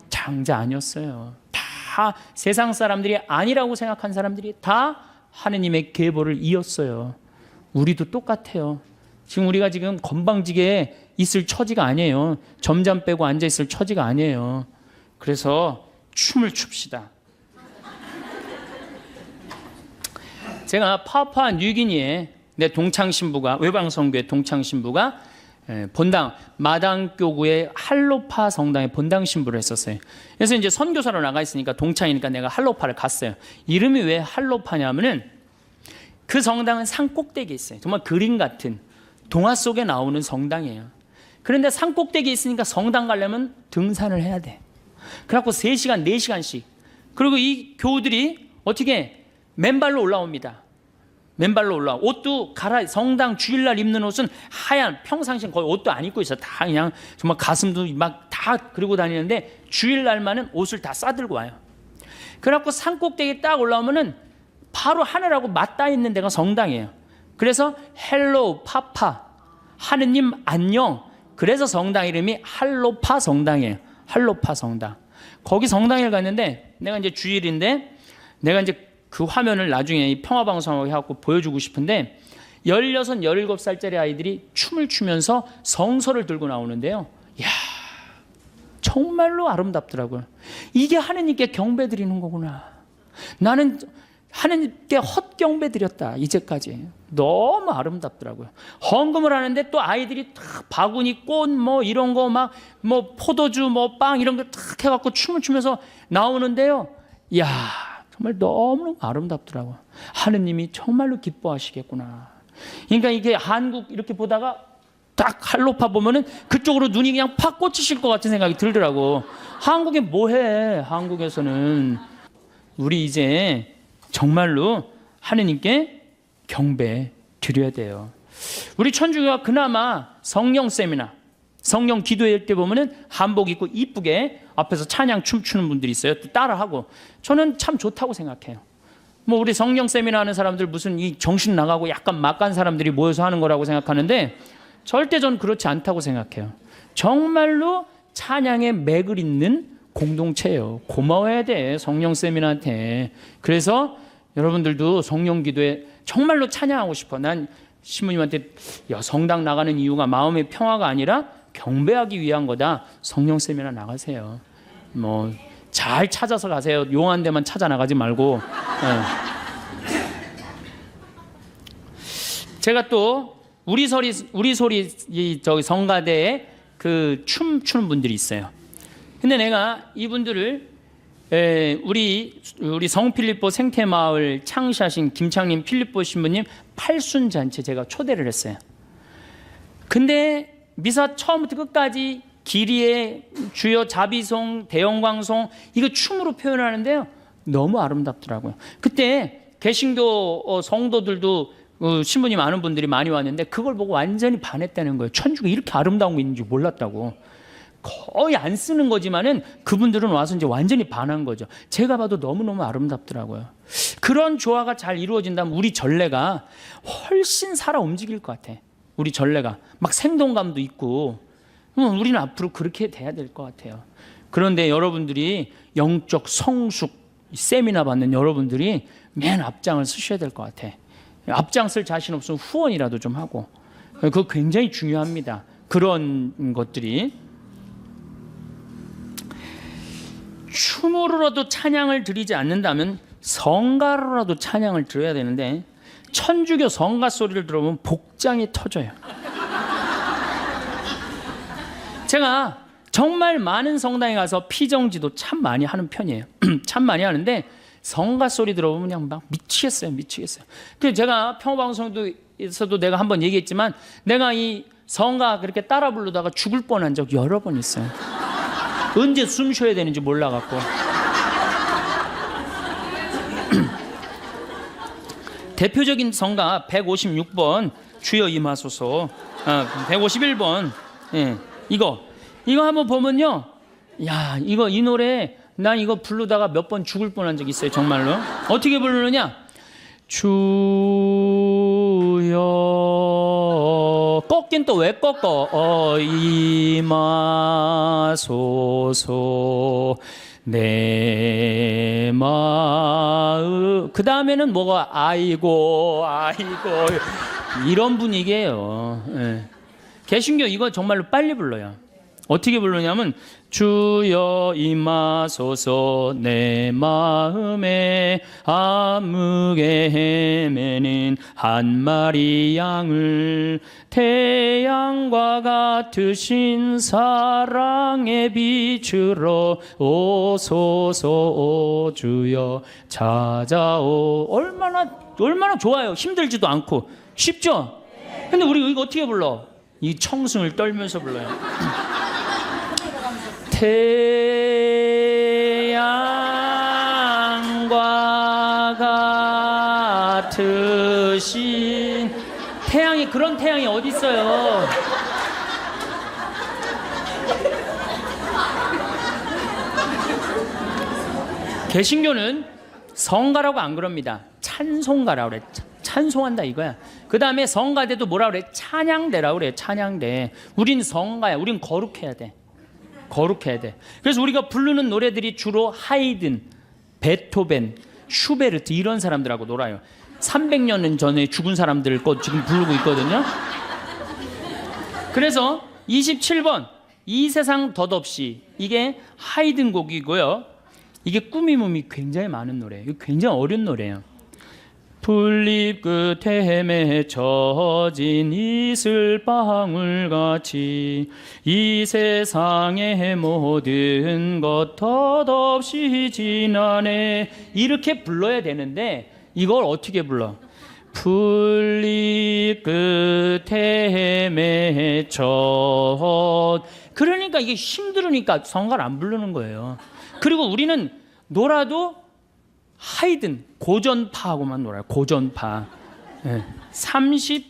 Speaker 1: 장자 아니었어요. 다 세상 사람들이 아니라고 생각한 사람들이 다 하느님의 계보를 이었어요. 우리도 똑같아요. 지금 우리가 지금 건방지게 있을 처지가 아니에요. 점잠 빼고 앉아 있을 처지가 아니에요. 그래서 춤을 춥시다. 제가 파푸아 뉴기니에 내 동창신부가, 외방선교회 동창신부가 본당 마당교구의 할로파 성당에 본당 신부를 했었어요. 그래서 이제 선교사로 나가 있으니까 동창이니까 내가 할로파를 갔어요. 이름이 왜 할로파냐면은 그 성당은 산 꼭대기에 있어요. 정말 그림 같은 동화 속에 나오는 성당이에요. 그런데 산 꼭대기에 있으니까 성당 가려면 등산을 해야 돼. 그래갖고 3시간, 4시간씩. 그리고 이 교우들이 어떻게 맨발로 올라옵니다. 맨발로 올라와. 옷도 성당 주일날 입는 옷은 하얀, 평상시엔 거의 옷도 안 입고 있어. 다 그냥 정말 가슴도 막 다 그리고 다니는데 주일날만은 옷을 다 싸들고 와요. 그래갖고 산 꼭대기에 딱 올라오면은 바로 하늘하고 맞닿아 있는 데가 성당이에요. 그래서 헬로 파파, 하느님 안녕. 그래서 성당 이름이 할로파 성당이에요. 할로파 성당. 거기 성당에 갔는데 내가 이제 주일인데 내가 이제 그 화면을 나중에 이 평화방송하고 해갖고 보여주고 싶은데 16, 17살짜리 아이들이 춤을 추면서 성서를 들고 나오는데요. 이야, 정말로 아름답더라고요. 이게 하느님께 경배 드리는 거구나. 나는 하느님께 헛경배 드렸다 이제까지. 너무 아름답더라고요. 헌금을 하는데 또 아이들이 탁 바구니 꽃 뭐 이런 거 막 뭐 포도주 뭐 빵 이런 거 탁 해갖고 춤을 추면서 나오는데요. 이야, 정말 너무 아름답더라고요. 하느님이 정말로 기뻐하시겠구나. 그러니까 이게 한국 이렇게 보다가 딱 할로파 보면은 그쪽으로 눈이 그냥 팍 꽂히실 것 같은 생각이 들더라고. 한국에 뭐해? 한국에서는 우리 이제 정말로 하느님께 경배 드려야 돼요. 우리 천주교가 그나마 성령 세미나, 성령 기도회 때 보면은 한복 입고 이쁘게 앞에서 찬양 춤추는 분들이 있어요. 또 따라하고. 저는 참 좋다고 생각해요. 뭐 우리 성령 세미나 하는 사람들 무슨 이 정신 나가고 약간 막간 사람들이 모여서 하는 거라고 생각하는데 절대 전 그렇지 않다고 생각해요. 정말로 찬양에 맥을 잇는 공동체예요. 고마워해야 돼, 성령 세미나한테. 그래서 여러분들도 성령 기도에 정말로 찬양하고 싶어. 난 신부님한테 야, 성당 나가는 이유가 마음의 평화가 아니라 경배하기 위한 거다. 성령 세미나 나가세요. 뭐 잘 찾아서 가세요. 용한 데만 찾아 나가지 말고. 제가 또 우리 소리 저기 성가대에 그 춤추는 분들이 있어요. 근데 내가 이분들을 우리 성필립보 생태마을 창시하신 김창림 필립보 신부님 팔순잔치 제가 초대를 했어요. 근데 미사 처음부터 끝까지 기리에 주여 자비송, 대영광송 이거 춤으로 표현하는데요. 너무 아름답더라고요. 그때 개신교 성도들도 신부님 아는 분들이 많이 왔는데 그걸 보고 완전히 반했다는 거예요. 천주가 이렇게 아름다운 거 있는지 몰랐다고. 거의 안 쓰는 거지만은 그분들은 와서 이제 완전히 반한 거죠. 제가 봐도 너무너무 아름답더라고요. 그런 조화가 잘 이루어진다면 우리 전례가 훨씬 살아 움직일 것 같아. 우리 전례가 막 생동감도 있고 우리는 앞으로 그렇게 돼야 될 것 같아요. 그런데 여러분들이 영적 성숙 세미나 받는 여러분들이 맨 앞장을 쓰셔야 될 것 같아. 앞장 쓸 자신 없으면 후원이라도 좀 하고. 그거 굉장히 중요합니다. 그런 것들이. 춤으로라도 찬양을 드리지 않는다면 성가로라도 찬양을 드려야 되는데 천주교 성가 소리를 들어보면 복장이 터져요. 제가 정말 많은 성당에 가서 피정지도 참 많이 하는 편이에요. 참 많이 하는데 성가 소리 들어보면 그냥 막 미치겠어요. 그래서 제가 평화방송에서도 내가 한번 얘기했지만 내가 이 성가 그렇게 따라 부르다가 죽을 뻔한 적 여러 번 있어요. 언제 숨 쉬어야 되는지 몰라갖고. 대표적인 성가 156번 주여 임하소서, 151번 이거 한번 보면요, 야 이 노래 난 이거 부르다가 몇 번 죽을 뻔한 적 있어요. 정말로. 어떻게 부르느냐, 주여, 꺾긴 또 왜 꺾어, 임하소서 내 마음. 그 다음에는 뭐가 아이고 이런 분위기예요. 개신교 이거 정말로 빨리 불러요. 어떻게 부르냐면 주여 임하소서 내 마음에 암흑에 헤매는 한 마리 양을 태양과 같으신 사랑의 빛으로 오소서 오 주여 찾아오. 얼마나 좋아요. 힘들지도 않고 쉽죠? 근데 우리 이거 어떻게 불러? 이 청승을 떨면서 불러요. 태양과 같으신, 태양이, 그런 태양이 어디 있어요? 개신교는 성가라고 안 그럽니다. 찬송가라고 그래. 찬송한다 이거야. 그 다음에 성가대도 뭐라 그래? 찬양대라고 그래. 찬양대. 우린 성가야. 우린 거룩해야 돼. 그래서 우리가 부르는 노래들이 주로 하이든, 베토벤, 슈베르트 이런 사람들하고 놀아요. 300년 전에 죽은 사람들 거 지금 부르고 있거든요. 그래서 27번 이 세상 덧없이, 이게 하이든 곡이고요. 이게 꾸밈음이 굉장히 많은 노래예요. 이거 굉장히 어려운 노래예요. 풀잎 끝에 맺혀진 이슬방울같이 이 세상의 모든 것 덧없이 지나네. 이렇게 불러야 되는데 이걸 어떻게 불러? 풀잎 끝에 맺혀. 그러니까 이게 힘들으니까 성가를 안 부르는 거예요. 그리고 우리는 놀아도 하이든, 고전파하고만 놀아요. 고전파. 32번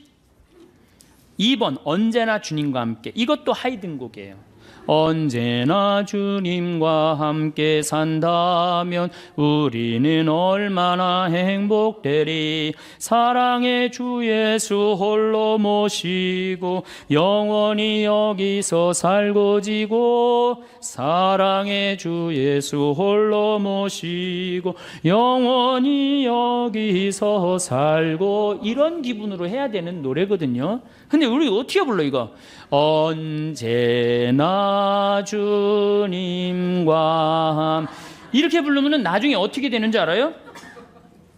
Speaker 1: 언제나 주님과 함께. 이것도 하이든 곡이에요. 언제나 주님과 함께 산다면 우리는 얼마나 행복되리. 사랑의 주 예수 홀로 모시고 영원히 여기서 살고 지고. 사랑의 주 예수 홀로 모시고 영원히 여기서 살고. 이런 기분으로 해야 되는 노래거든요. 근데 우리 어떻게 불러 이거? 언제나 주님과 이렇게 부르면 나중에 어떻게 되는지 알아요?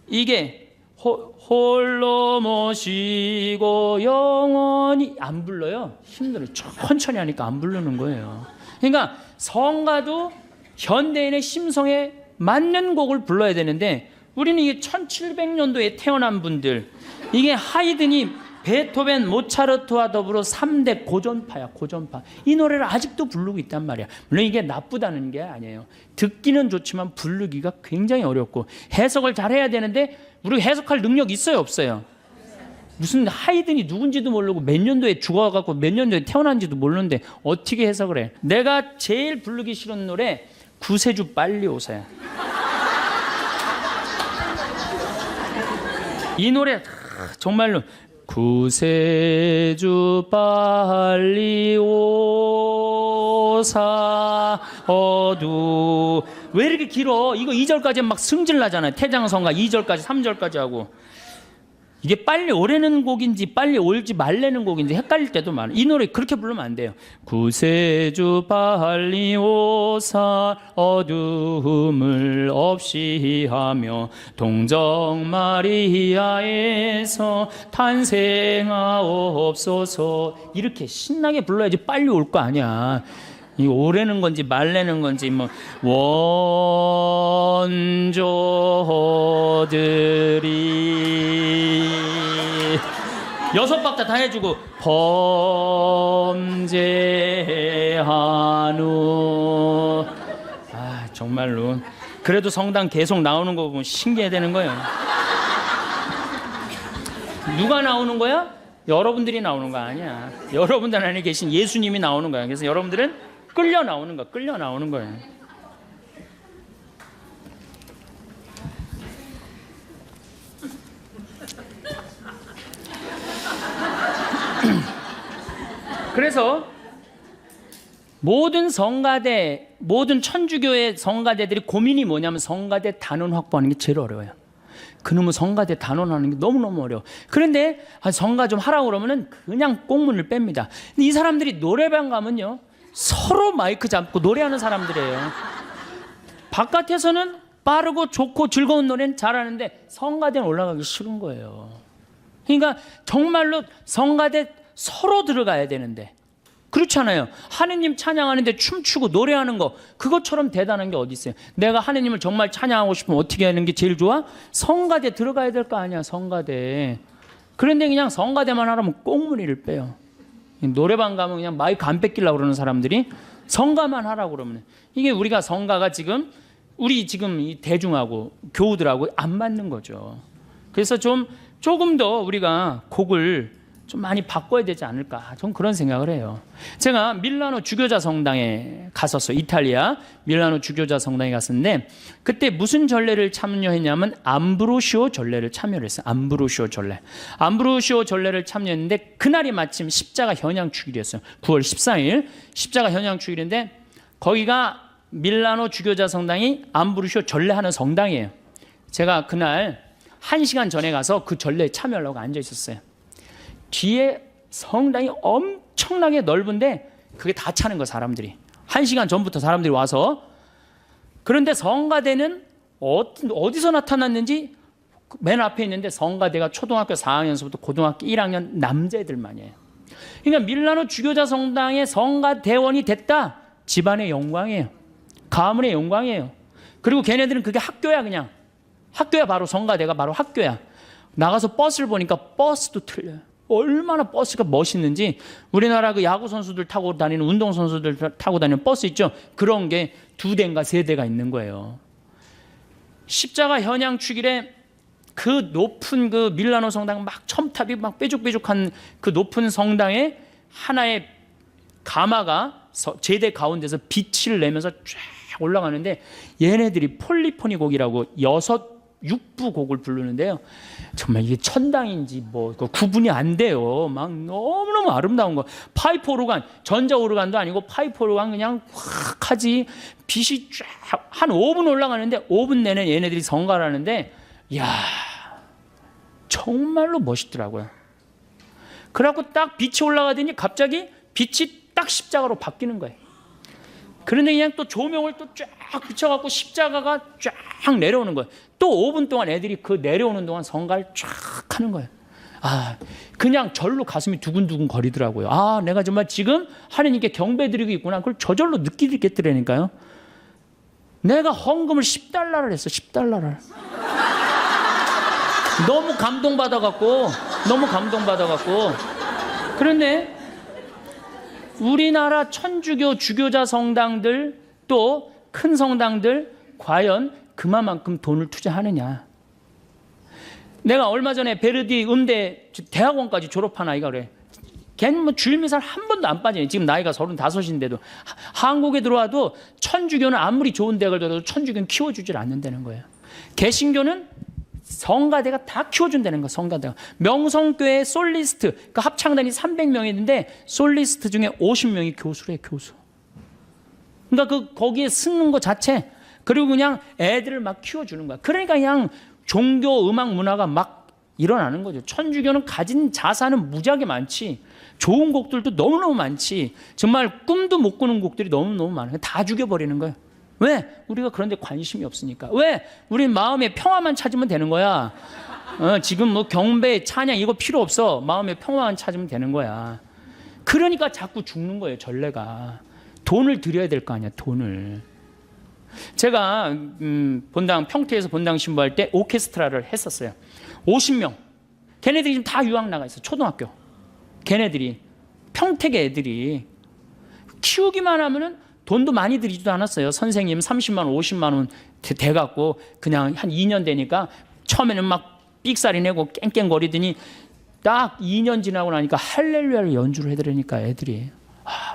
Speaker 1: 이게 홀로 모시고 영원히. 안 불러요. 힘들어요. 천천히 하니까 안 부르는 거예요. 그러니까 성가도 현대인의 심성에 맞는 곡을 불러야 되는데 우리는 이게 1700년도에 태어난 분들, 이게 하이든이 베토벤, 모차르트와 더불어 3대 고전파야. 고전파. 이 노래를 아직도 부르고 있단 말이야. 물론 이게 나쁘다는 게 아니에요. 듣기는 좋지만 부르기가 굉장히 어렵고 해석을 잘해야 되는데 우리 해석할 능력이 있어요, 없어요? 무슨 하이든이 누군지도 모르고 몇 년도에 죽어갖고 몇 년도에 태어난지도 모르는데 어떻게 해석을 해? 내가 제일 부르기 싫은 노래 구세주 빨리 오세요. 이 노래 정말로 구세주 빨리 오사 어두. 왜 이렇게 길어? 이거 2절까지 막 승질 나잖아요. 태장성가 2절까지 3절까지 하고. 이게 빨리 오래는 곡인지 빨리 올지 말래는 곡인지 헷갈릴 때도 많아요. 이 노래 그렇게 부르면 안 돼요. 구세주 빨리 오사 어둠을 없이 하며 동정 마리아에서 탄생하옵소서. 이렇게 신나게 불러야지 빨리 올 거 아니야. 이 오래는 건지 말래는 건지 뭐 원조들이 6박자 다 해주고 범죄한후. 아 정말로 그래도 성당 계속 나오는 거 보면 신기해 되는 거예요. 누가 나오는 거야? 여러분들이 나오는 거 아니야. 여러분들 안에 계신 예수님이 나오는 거야. 그래서 여러분들은 끌려 나오는 거야. 끌려 나오는 거예요. 그래서 모든 성가대, 모든 천주교의 성가대들이 고민이 뭐냐면 성가대 단원 확보하는 게 제일 어려워요. 그놈의 성가대 단원하는 게 너무너무 어려워. 그런데 성가 좀 하라고 그러면은 그냥 꽁문을 뺍니다. 근데 이 사람들이 노래방 가면요 서로 마이크 잡고 노래하는 사람들이에요. 바깥에서는 빠르고 좋고 즐거운 노래는 잘하는데 성가대는 올라가기 싫은 거예요. 그러니까 정말로 성가대 서로 들어가야 되는데 그렇잖아요. 하느님 찬양하는데 춤추고 노래하는 거 그것처럼 대단한 게 어디 있어요. 내가 하느님을 정말 찬양하고 싶으면 어떻게 하는 게 제일 좋아? 성가대 들어가야 될 거 아니야. 성가대. 그런데 그냥 성가대만 하라면 꽁무니를 빼요. 노래방 가면 그냥 마이크 안 뺏기려고 그러는 사람들이 성가만 하라고 그러면 이게 우리가 성가가 지금 우리 지금 이 대중하고 교우들하고 안 맞는 거죠. 그래서 조금 더 우리가 곡을 좀 많이 바꿔야 되지 않을까, 전 그런 생각을 해요. 제가 밀라노 주교자 성당에 갔었어요. 이탈리아 밀라노 주교자 성당에 갔었는데 그때 무슨 전례를 참여했냐면 암브로시오 전례를 참여를 했어요. 암브로시오 전례. 암브로시오 전례를 참여했는데 그날이 마침 십자가 현양 축일이었어요. 9월 14일 십자가 현양 축일인데 거기가 밀라노 주교자 성당이 암브로시오 전례하는 성당이에요. 제가 그날 1시간 전에 가서 그 전례에 참여하려고 앉아 있었어요. 뒤에 성당이 엄청나게 넓은데 그게 다 차는 거야 사람들이. 1시간 전부터 사람들이 와서. 그런데 성가대는 어디서 나타났는지 맨 앞에 있는데 성가대가 초등학교 4학년서부터 고등학교 1학년 남자애들만이에요. 그러니까 밀라노 주교자 성당의 성가대원이 됐다. 집안의 영광이에요. 가문의 영광이에요. 그리고 걔네들은 그게 학교야. 그냥 학교야. 바로 성가대가 바로 학교야. 나가서 버스를 보니까 버스도 틀려요. 얼마나 버스가 멋있는지. 우리나라 그 야구 선수들 타고 다니는 운동 선수들 타고 다니는 버스 있죠. 그런 게 2대인가 3대가 있는 거예요. 십자가 현양 축일에 그 높은 그 밀라노 성당 막 첨탑이 막 뾰족뾰족한 그 높은 성당에 하나의 가마가 제대 가운데서 빛을 내면서 쫙 올라가는데 얘네들이 폴리포니 곡이라고 6부 곡을 부르는데요. 정말 이게 천당인지 뭐 구분이 안 돼요. 막 너무너무 아름다운 거. 파이프 오르간, 전자 오르간도 아니고 파이프 오르간 그냥 확 하지. 빛이 쫙 한 5분 올라가는데 5분 내내 얘네들이 성가를 하는데 이야 정말로 멋있더라고요. 그래갖고 딱 빛이 올라가더니 갑자기 빛이 딱 십자가로 바뀌는 거예요. 그런데 그냥 또 조명을 또 쫙 비춰갖고 십자가가 쫙 내려오는 거예요. 또 5분 동안 애들이 그 내려오는 동안 성가를 쫙 하는 거예요. 아, 그냥 절로 가슴이 두근두근 거리더라고요. 아, 내가 정말 지금 하나님께 경배드리고 있구나. 그걸 저절로 느끼겠더라니까요. 내가 헌금을 10달러를 했어. 10달러를. 너무 감동받아갖고. 그런데 우리나라 천주교 주교자 성당들 또 큰 성당들 과연 그만큼 돈을 투자하느냐. 내가 얼마 전에 베르디 음대 대학원까지 졸업한 아이가 그래. 걔는 뭐 주일미사를 한 번도 안 빠지네. 지금 나이가 35인데도 한국에 들어와도 천주교는 아무리 좋은 대학을 들어도 천주교는 키워주질 않는다는 거예요. 개신교는 성가대가 다 키워준다는 거야. 성가대가. 명성교회 솔리스트 그 합창단이 300명이 있는데 솔리스트 중에 50명이 교수래. 교수. 그러니까 거기에 쓰는 거 자체 그리고 그냥 애들을 막 키워주는 거야. 그러니까 그냥 종교 음악 문화가 막 일어나는 거죠. 천주교는 가진 자산은 무지하게 많지, 좋은 곡들도 너무너무 많지, 정말 꿈도 못 꾸는 곡들이 너무너무 많아요. 다 죽여버리는 거예요. 왜? 우리가 그런 데 관심이 없으니까. 왜? 우리 마음의 평화만 찾으면 되는 거야. 지금 뭐 경배, 찬양 이거 필요 없어. 마음의 평화만 찾으면 되는 거야. 그러니까 자꾸 죽는 거예요, 전례가. 돈을 들여야 될 거 아니야, 돈을. 제가 본당 평택에서 본당 신부할 때 오케스트라를 했었어요. 50명. 걔네들이 지금 다 유학 나가 있어. 초등학교. 걔네들이 평택의 애들이 키우기만 하면은 돈도 많이 들이지도 않았어요. 선생님 30만 원, 50만 원 돼갖고 그냥 한 2년 되니까 처음에는 막 삑사리 내고 깽깽거리더니 딱 2년 지나고 나니까 할렐루야를 연주를 해드리니까 애들이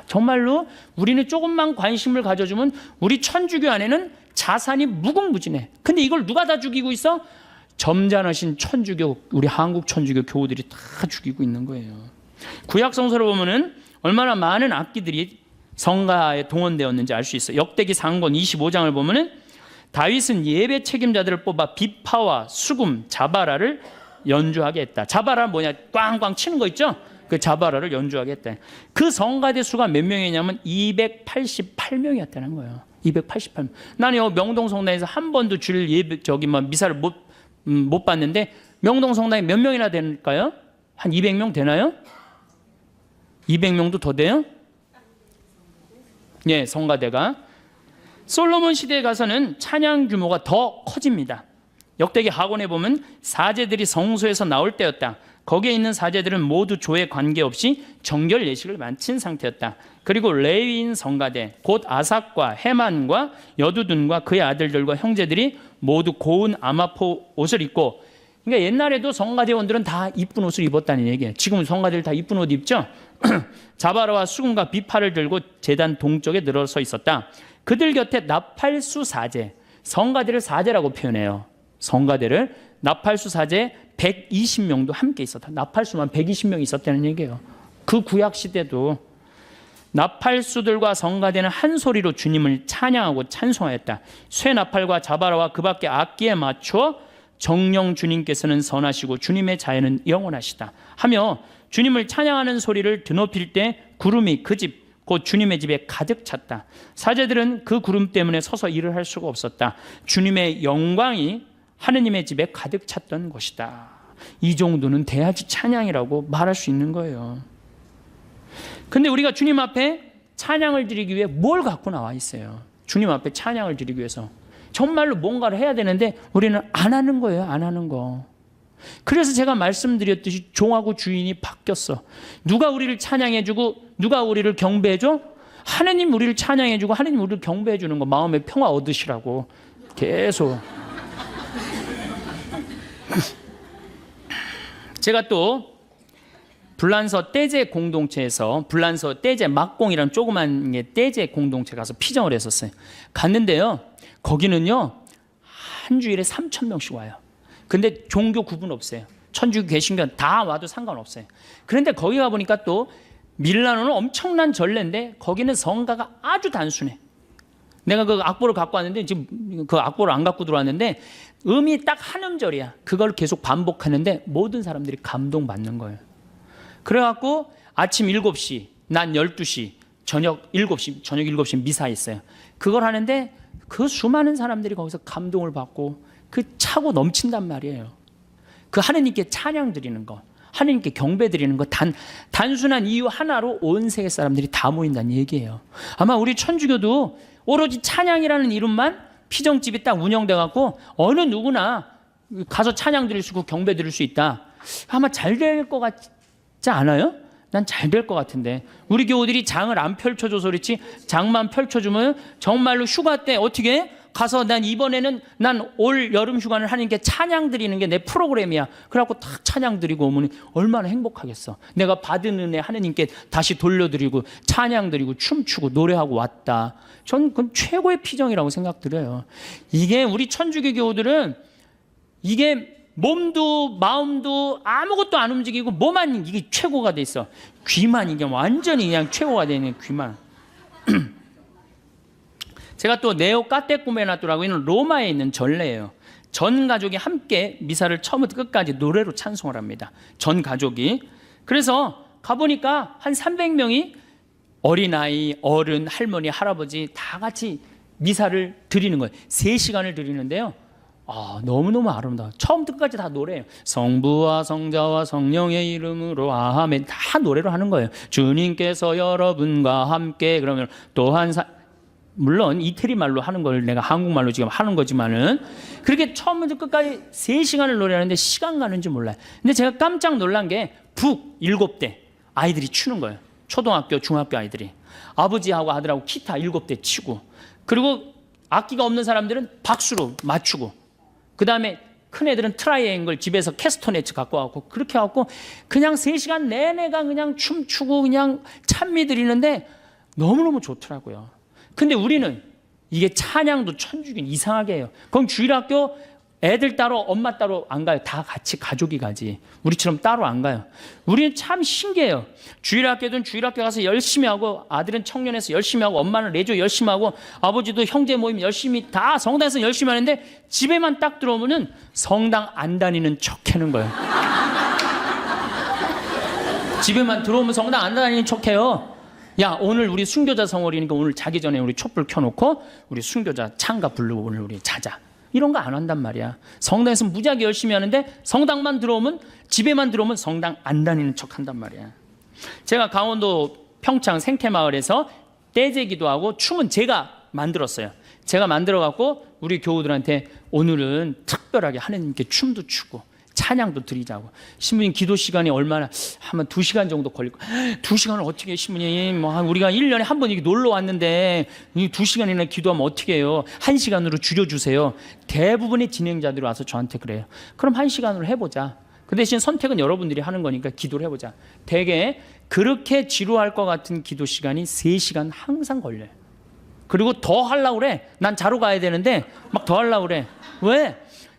Speaker 1: 정말로 우리는 조금만 관심을 가져주면 우리 천주교 안에는 자산이 무궁무진해. 근데 이걸 누가 다 죽이고 있어? 점잖으신 천주교, 우리 한국 천주교 교우들이 다 죽이고 있는 거예요. 구약 성서를 보면은 얼마나 많은 악기들이 성가에 동원되었는지 알 수 있어요. 역대기 상권 25장을 보면은 다윗은 예배 책임자들을 뽑아 비파와 수금, 자바라를 연주하게 했다. 자바라 뭐냐? 꽝꽝 치는 거 있죠? 그 자바라를 연주하게 했다. 그 성가대 수가 몇 명이냐면 288명이었다는 거예요. 288명. 나는 명동 성당에서 한 번도 주일 예배 미사를 못 봤는데 명동 성당에 몇 명이나 될까요? 한 200명 되나요? 200명도 더 돼요? 예, 성가대가. 솔로몬 시대에 가서는 찬양 규모가 더 커집니다. 역대기 하곤에 보면 사제들이 성소에서 나올 때였다. 거기에 있는 사제들은 모두 조에 관계없이 정결 예식을 마친 상태였다. 그리고 레위인 성가대 곧 아삭과 헤만과 여두둔과 그의 아들들과 형제들이 모두 고운 아마포 옷을 입고, 그러니까 옛날에도 성가대원들은 다 이쁜 옷을 입었다는 얘기예요. 지금은 성가대들 다 이쁜 옷 입죠? 자바라와 수금과 비파를 들고 제단 동쪽에 늘어서 있었다. 그들 곁에 나팔수 사제, 성가대를 사제라고 표현해요. 성가대를 나팔수 사제 120명도 함께 있었다. 나팔수만 120명 있었다는 얘기예요. 그 구약 시대도 나팔수들과 성가대는 한 소리로 주님을 찬양하고 찬송하였다. 쇠 나팔과 자바라와 그 밖에 악기에 맞추어 정령 주님께서는 선하시고 주님의 자애는 영원하시다 하며 주님을 찬양하는 소리를 드높일 때 구름이 그 집 곧 주님의 집에 가득 찼다. 사제들은 그 구름 때문에 서서 일을 할 수가 없었다. 주님의 영광이 하느님의 집에 가득 찼던 것이다. 이 정도는 돼야지 찬양이라고 말할 수 있는 거예요. 근데 우리가 주님 앞에 찬양을 드리기 위해 뭘 갖고 나와 있어요? 주님 앞에 찬양을 드리기 위해서 정말로 뭔가를 해야 되는데 우리는 안 하는 거예요. 안 하는 거. 그래서 제가 말씀드렸듯이 종하고 주인이 바뀌었어. 누가 우리를 찬양해주고 누가 우리를 경배해줘? 하느님 우리를 찬양해주고 하느님 우리를 경배해주는 거. 마음의 평화 얻으시라고 계속. 제가 또 불란서 떼제 공동체에서 불란서 떼제 막공이라는 조그만 떼제 공동체 가서 피정을 했었어요. 갔는데요, 거기는요 한 주일에 3,000명씩 와요. 근데 종교 구분 없어요. 천주교 개신교 다 와도 상관없어요. 그런데 거기 가보니까 또 밀라노는 엄청난 전례인데 거기는 성가가 아주 단순해. 내가 그 악보를 갖고 왔는데 지금 그 악보를 안 갖고 들어왔는데 음이 딱 한 음절이야. 그걸 계속 반복하는데 모든 사람들이 감동받는 거예요. 그래갖고 아침 7시, 낮 12시, 저녁 7시 미사 있어요. 그걸 하는데 그 수많은 사람들이 거기서 감동을 받고 그 차고 넘친단 말이에요. 그 하느님께 찬양 드리는 거, 하느님께 경배 드리는 거 단순한 이유 하나로 온 세계 사람들이 다 모인다는 얘기예요. 아마 우리 천주교도 오로지 찬양이라는 이름만 피정집이 딱 운영돼 갖고 어느 누구나 가서 찬양 드릴 수 있고 경배 드릴 수 있다. 아마 잘 될 것 같지 않아요? 난 잘 될 것 같은데. 우리 교우들이 장을 안 펼쳐줘서 그렇지 장만 펼쳐주면 정말로 휴가 때 어떻게 가서 난 이번에는 난 올 여름 휴가는 하나님께 찬양 드리는 게 내 프로그램이야. 그래갖고 딱 찬양 드리고 오면 얼마나 행복하겠어. 내가 받은 은혜 하나님께 다시 돌려드리고 찬양 드리고 춤추고 노래하고 왔다. 전 그건 최고의 피정이라고 생각드려요. 이게 우리 천주교 교우들은 이게 몸도 마음도 아무것도 안 움직이고 뭐만 이게 최고가 돼 있어. 귀만 이게 완전히 그냥 최고가 되는 귀만. 제가 또 네오 까테꾸메나토라고 있는 로마에 있는 전례예요. 전 가족이 함께 미사를 처음부터 끝까지 노래로 찬송을 합니다. 전 가족이. 그래서 가보니까 한 300명이 어린아이, 어른, 할머니, 할아버지 다 같이 미사를 드리는 거예요. 3시간을 드리는데요. 너무너무 아름다워. 처음부터 끝까지 다 노래예요. 성부와 성자와 성령의 이름으로 아멘. 다 노래로 하는 거예요. 주님께서 여러분과 함께. 그러면 또한 물론 이태리 말로 하는 걸 내가 한국말로 지금 하는 거지만은 그렇게 처음부터 끝까지 3시간을 노래하는데 시간 가는 줄 몰라요. 근데 제가 깜짝 놀란 게 북 7대 아이들이 추는 거예요. 초등학교, 중학교 아이들이. 아버지하고 아들하고 기타 7대 치고, 그리고 악기가 없는 사람들은 박수로 맞추고, 그 다음에 큰 애들은 트라이앵글 집에서 캐스터네츠 갖고 와갖고 그렇게 해갖고 그냥 3시간 내내가 그냥 춤추고 그냥 찬미 드리는데 너무너무 좋더라고요. 근데 우리는 이게 찬양도 천주교는 이상하게 해요. 그럼 주일학교 애들 따로 엄마 따로 안 가요. 다 같이 가족이 가지. 우리처럼 따로 안 가요. 우리는 참 신기해요. 주일학교든 주일학교 가서 열심히 하고, 아들은 청년에서 열심히 하고, 엄마는 레조 열심히 하고, 아버지도 형제 모임 열심히 다 성당에서 열심히 하는데 집에만 딱 들어오면은 성당 안 다니는 척 하는 거예요. 집에만 들어오면 성당 안 다니는 척 해요. 야, 오늘 우리 순교자 성월이니까 오늘 자기 전에 우리 촛불 켜놓고 우리 순교자 찬가 부르고 오늘 우리 자자. 이런 거 안 한단 말이야. 성당에서 무지하게 열심히 하는데 성당만 들어오면, 집에만 들어오면 성당 안 다니는 척 한단 말이야. 제가 강원도 평창 생태마을에서 떼제기도 하고 춤은 제가 만들었어요. 제가 만들어갖고 우리 교우들한테 오늘은 특별하게 하느님께 춤도 추고 찬양도 드리자고. 신부님 기도 시간이 얼마나 하면 2시간 정도 걸릴 거예요. 2시간을 어떻게 해, 신부님? 우리가 1년에 한 번 이렇게 놀러 왔는데 2시간이나 기도하면 어떻게 해요? 1시간으로 줄여주세요. 대부분의 진행자들이 와서 저한테 그래요. 그럼 1시간으로 해보자. 그 대신 선택은 여러분들이 하는 거니까 기도를 해보자. 대개 그렇게 지루할 것 같은 기도 시간이 3시간 항상 걸려요. 그리고 더 하려고 그래. 난 자러 가야 되는데 막 더 하려고 그래. 왜?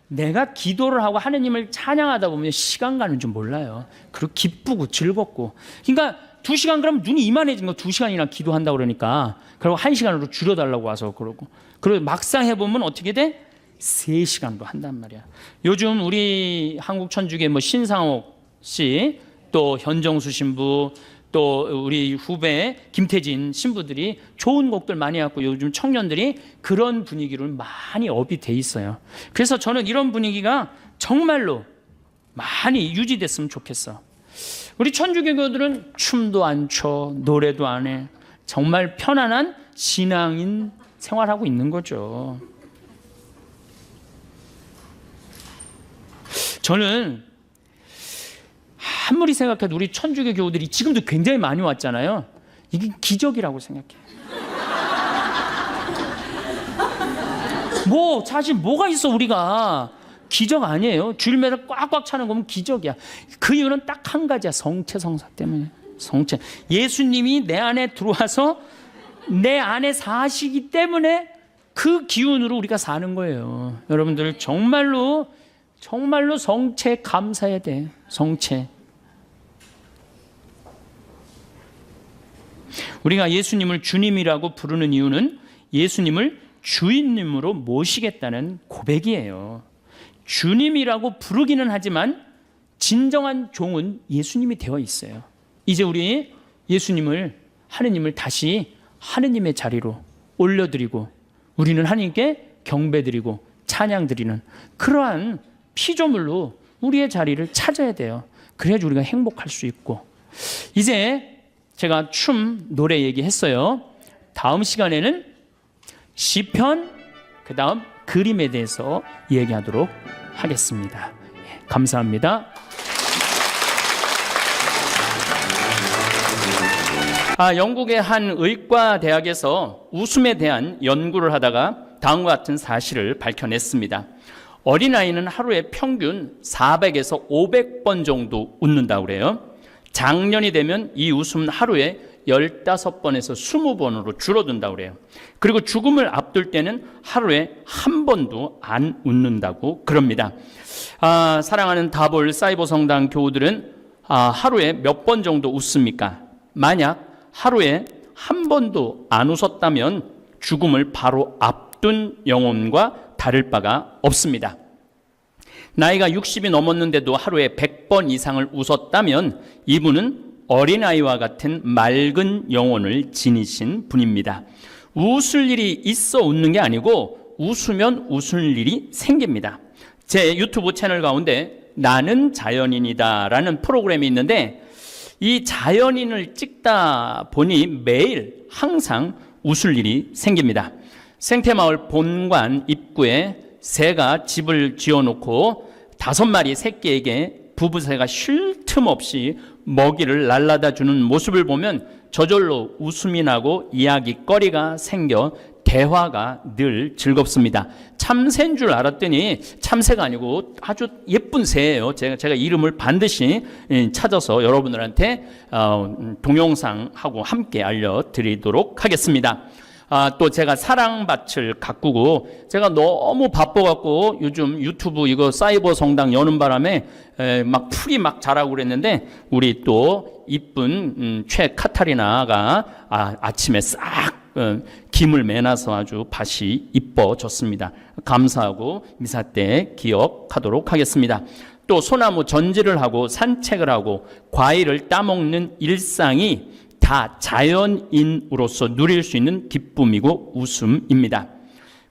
Speaker 1: 내가 기도를 하고 하느님을 찬양하다 보면 시간 가는 줄 몰라요. 그리고 기쁘고 즐겁고. 그러니까 2시간 그러면 눈이 이만해진 거 2시간이나 기도한다고 그러니까. 그리고 1시간으로 줄여달라고 와서 그러고. 그리고 막상 해보면 어떻게 돼? 3시간도 한단 말이야. 요즘 우리 한국 천주교 신상옥 씨, 또 현정수 신부, 또 우리 후배 김태진 신부들이 좋은 곡들 많이 갖고 요즘 청년들이 그런 분위기로 많이 업이 돼 있어요. 그래서 저는 이런 분위기가 정말로 많이 유지됐으면 좋겠어. 우리 천주교교들은 춤도 안 춰, 노래도 안 해. 정말 편안한 신앙인 생활하고 있는 거죠. 저는 아무리 생각해도 우리 천주교 교우들이 지금도 굉장히 많이 왔잖아요. 이게 기적이라고 생각해요. 사실 뭐가 있어 우리가. 기적 아니에요. 주일마다 꽉꽉 차는 거면 기적이야. 그 이유는 딱 한 가지야. 성체성사 때문에. 성체. 예수님이 내 안에 들어와서 내 안에 사시기 때문에 그 기운으로 우리가 사는 거예요. 여러분들 정말로 성체 감사해야 돼. 성체. 우리가 예수님을 주님이라고 부르는 이유는 예수님을 주인님으로 모시겠다는 고백이에요. 주님이라고 부르기는 하지만 진정한 종은 예수님이 되어 있어요. 이제 우리 예수님을, 하느님을 다시 하느님의 자리로 올려드리고 우리는 하느님께 경배드리고 찬양드리는 그러한 피조물로 우리의 자리를 찾아야 돼요. 그래야지 우리가 행복할 수 있고. 이제 제가 춤, 노래 얘기했어요. 다음 시간에는 시편, 그 다음 그림에 대해서 얘기하도록 하겠습니다. 감사합니다. 영국의 한 의과 대학에서 웃음에 대한 연구를 하다가 다음과 같은 사실을 밝혀냈습니다. 어린아이는 하루에 평균 400에서 500번 정도 웃는다고 그래요. 장년이 되면 이 웃음은 하루에 15번에서 20번으로 줄어든다고 그래요. 그리고 죽음을 앞둘 때는 하루에 한 번도 안 웃는다고 그럽니다. 사랑하는 다볼 사이버 성당 교우들은 하루에 몇 번 정도 웃습니까? 만약 하루에 한 번도 안 웃었다면 죽음을 바로 앞둔 영혼과 다를 바가 없습니다. 나이가 60이 넘었는데도 하루에 100번 이상을 웃었다면 이분은 어린아이와 같은 맑은 영혼을 지니신 분입니다. 웃을 일이 있어 웃는 게 아니고 웃으면 웃을 일이 생깁니다. 제 유튜브 채널 가운데 나는 자연인이다 라는 프로그램이 있는데 이 자연인을 찍다 보니 매일 항상 웃을 일이 생깁니다. 생태마을 본관 입구에 새가 집을 지어놓고 5마리 새끼에게 부부새가 쉴 틈 없이 먹이를 날라다 주는 모습을 보면 저절로 웃음이 나고 이야기거리가 생겨 대화가 늘 즐겁습니다. 참새인 줄 알았더니 참새가 아니고 아주 예쁜 새예요. 제가 이름을 반드시 찾아서 여러분들한테 동영상하고 함께 알려드리도록 하겠습니다. 또 제가 사랑밭을 가꾸고 제가 너무 바빠갖고 요즘 유튜브 이거 사이버 성당 여는 바람에 막 풀이 막 자라고 그랬는데 우리 또 이쁜 최 카타리나가 아침에 싹 김을 매놔서 아주 밭이 이뻐졌습니다. 감사하고 미사 때 기억하도록 하겠습니다. 또 소나무 전지를 하고 산책을 하고 과일을 따먹는 일상이 다 자연인으로서 누릴 수 있는 기쁨이고 웃음입니다.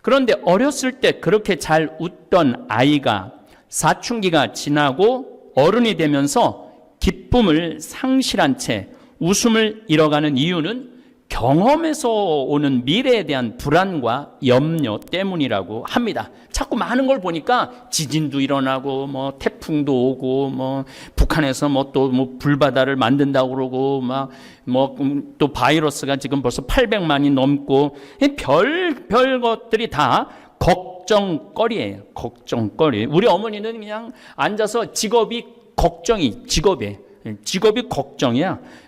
Speaker 1: 그런데 어렸을 때 그렇게 잘 웃던 아이가 사춘기가 지나고 어른이 되면서 기쁨을 상실한 채 웃음을 잃어가는 이유는 경험에서 오는 미래에 대한 불안과 염려 때문이라고 합니다. 자꾸 많은 걸 보니까 지진도 일어나고 뭐 태풍도 오고 뭐 북한에서 뭐 또 뭐 불바다를 만든다고 그러고 막 뭐 또 바이러스가 지금 벌써 800만이 넘고 별 것들이 다 걱정거리예요. 걱정거리. 우리 어머니는 그냥 앉아서 직업이 걱정이야.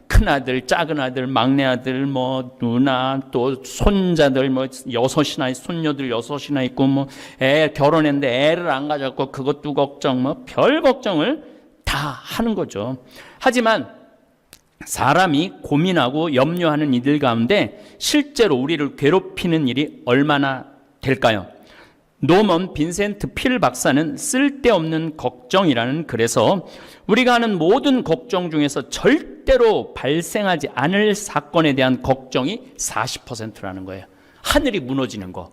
Speaker 1: 큰아들, 작은아들, 막내아들, 뭐 누나, 또 손자들 뭐 6이나 손녀들 6이나 있고 뭐 애 결혼했는데 애를 안 가졌고 그것도 걱정, 뭐 별 걱정을 다 하는 거죠. 하지만 사람이 고민하고 염려하는 이들 가운데 실제로 우리를 괴롭히는 일이 얼마나 될까요? 노먼 빈센트 필 박사는 쓸데없는 걱정이라는 글에서 우리가 하는 모든 걱정 중에서 절대로 발생하지 않을 사건에 대한 걱정이 40%라는 거예요. 하늘이 무너지는 거.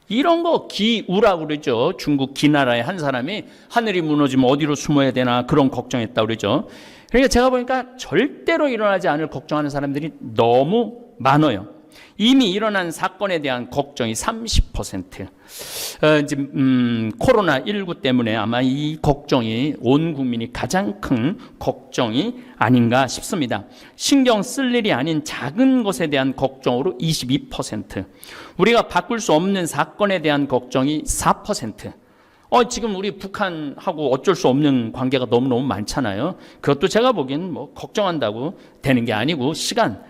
Speaker 1: 이런 거 기우라고 그러죠. 중국 기나라의 한 사람이 하늘이 무너지면 어디로 숨어야 되나 그런 걱정했다고 그러죠. 그러니까 제가 보니까 절대로 일어나지 않을 걱정하는 사람들이 너무 많아요. 이미 일어난 사건에 대한 걱정이 30%. 코로나19 때문에 아마 이 걱정이 온 국민이 가장 큰 걱정이 아닌가 싶습니다. 신경 쓸 일이 아닌 작은 것에 대한 걱정으로 22%. 우리가 바꿀 수 없는 사건에 대한 걱정이 4%. 지금 우리 북한하고 어쩔 수 없는 관계가 너무너무 많잖아요. 그것도 제가 보기엔 뭐 걱정한다고 되는 게 아니고 시간,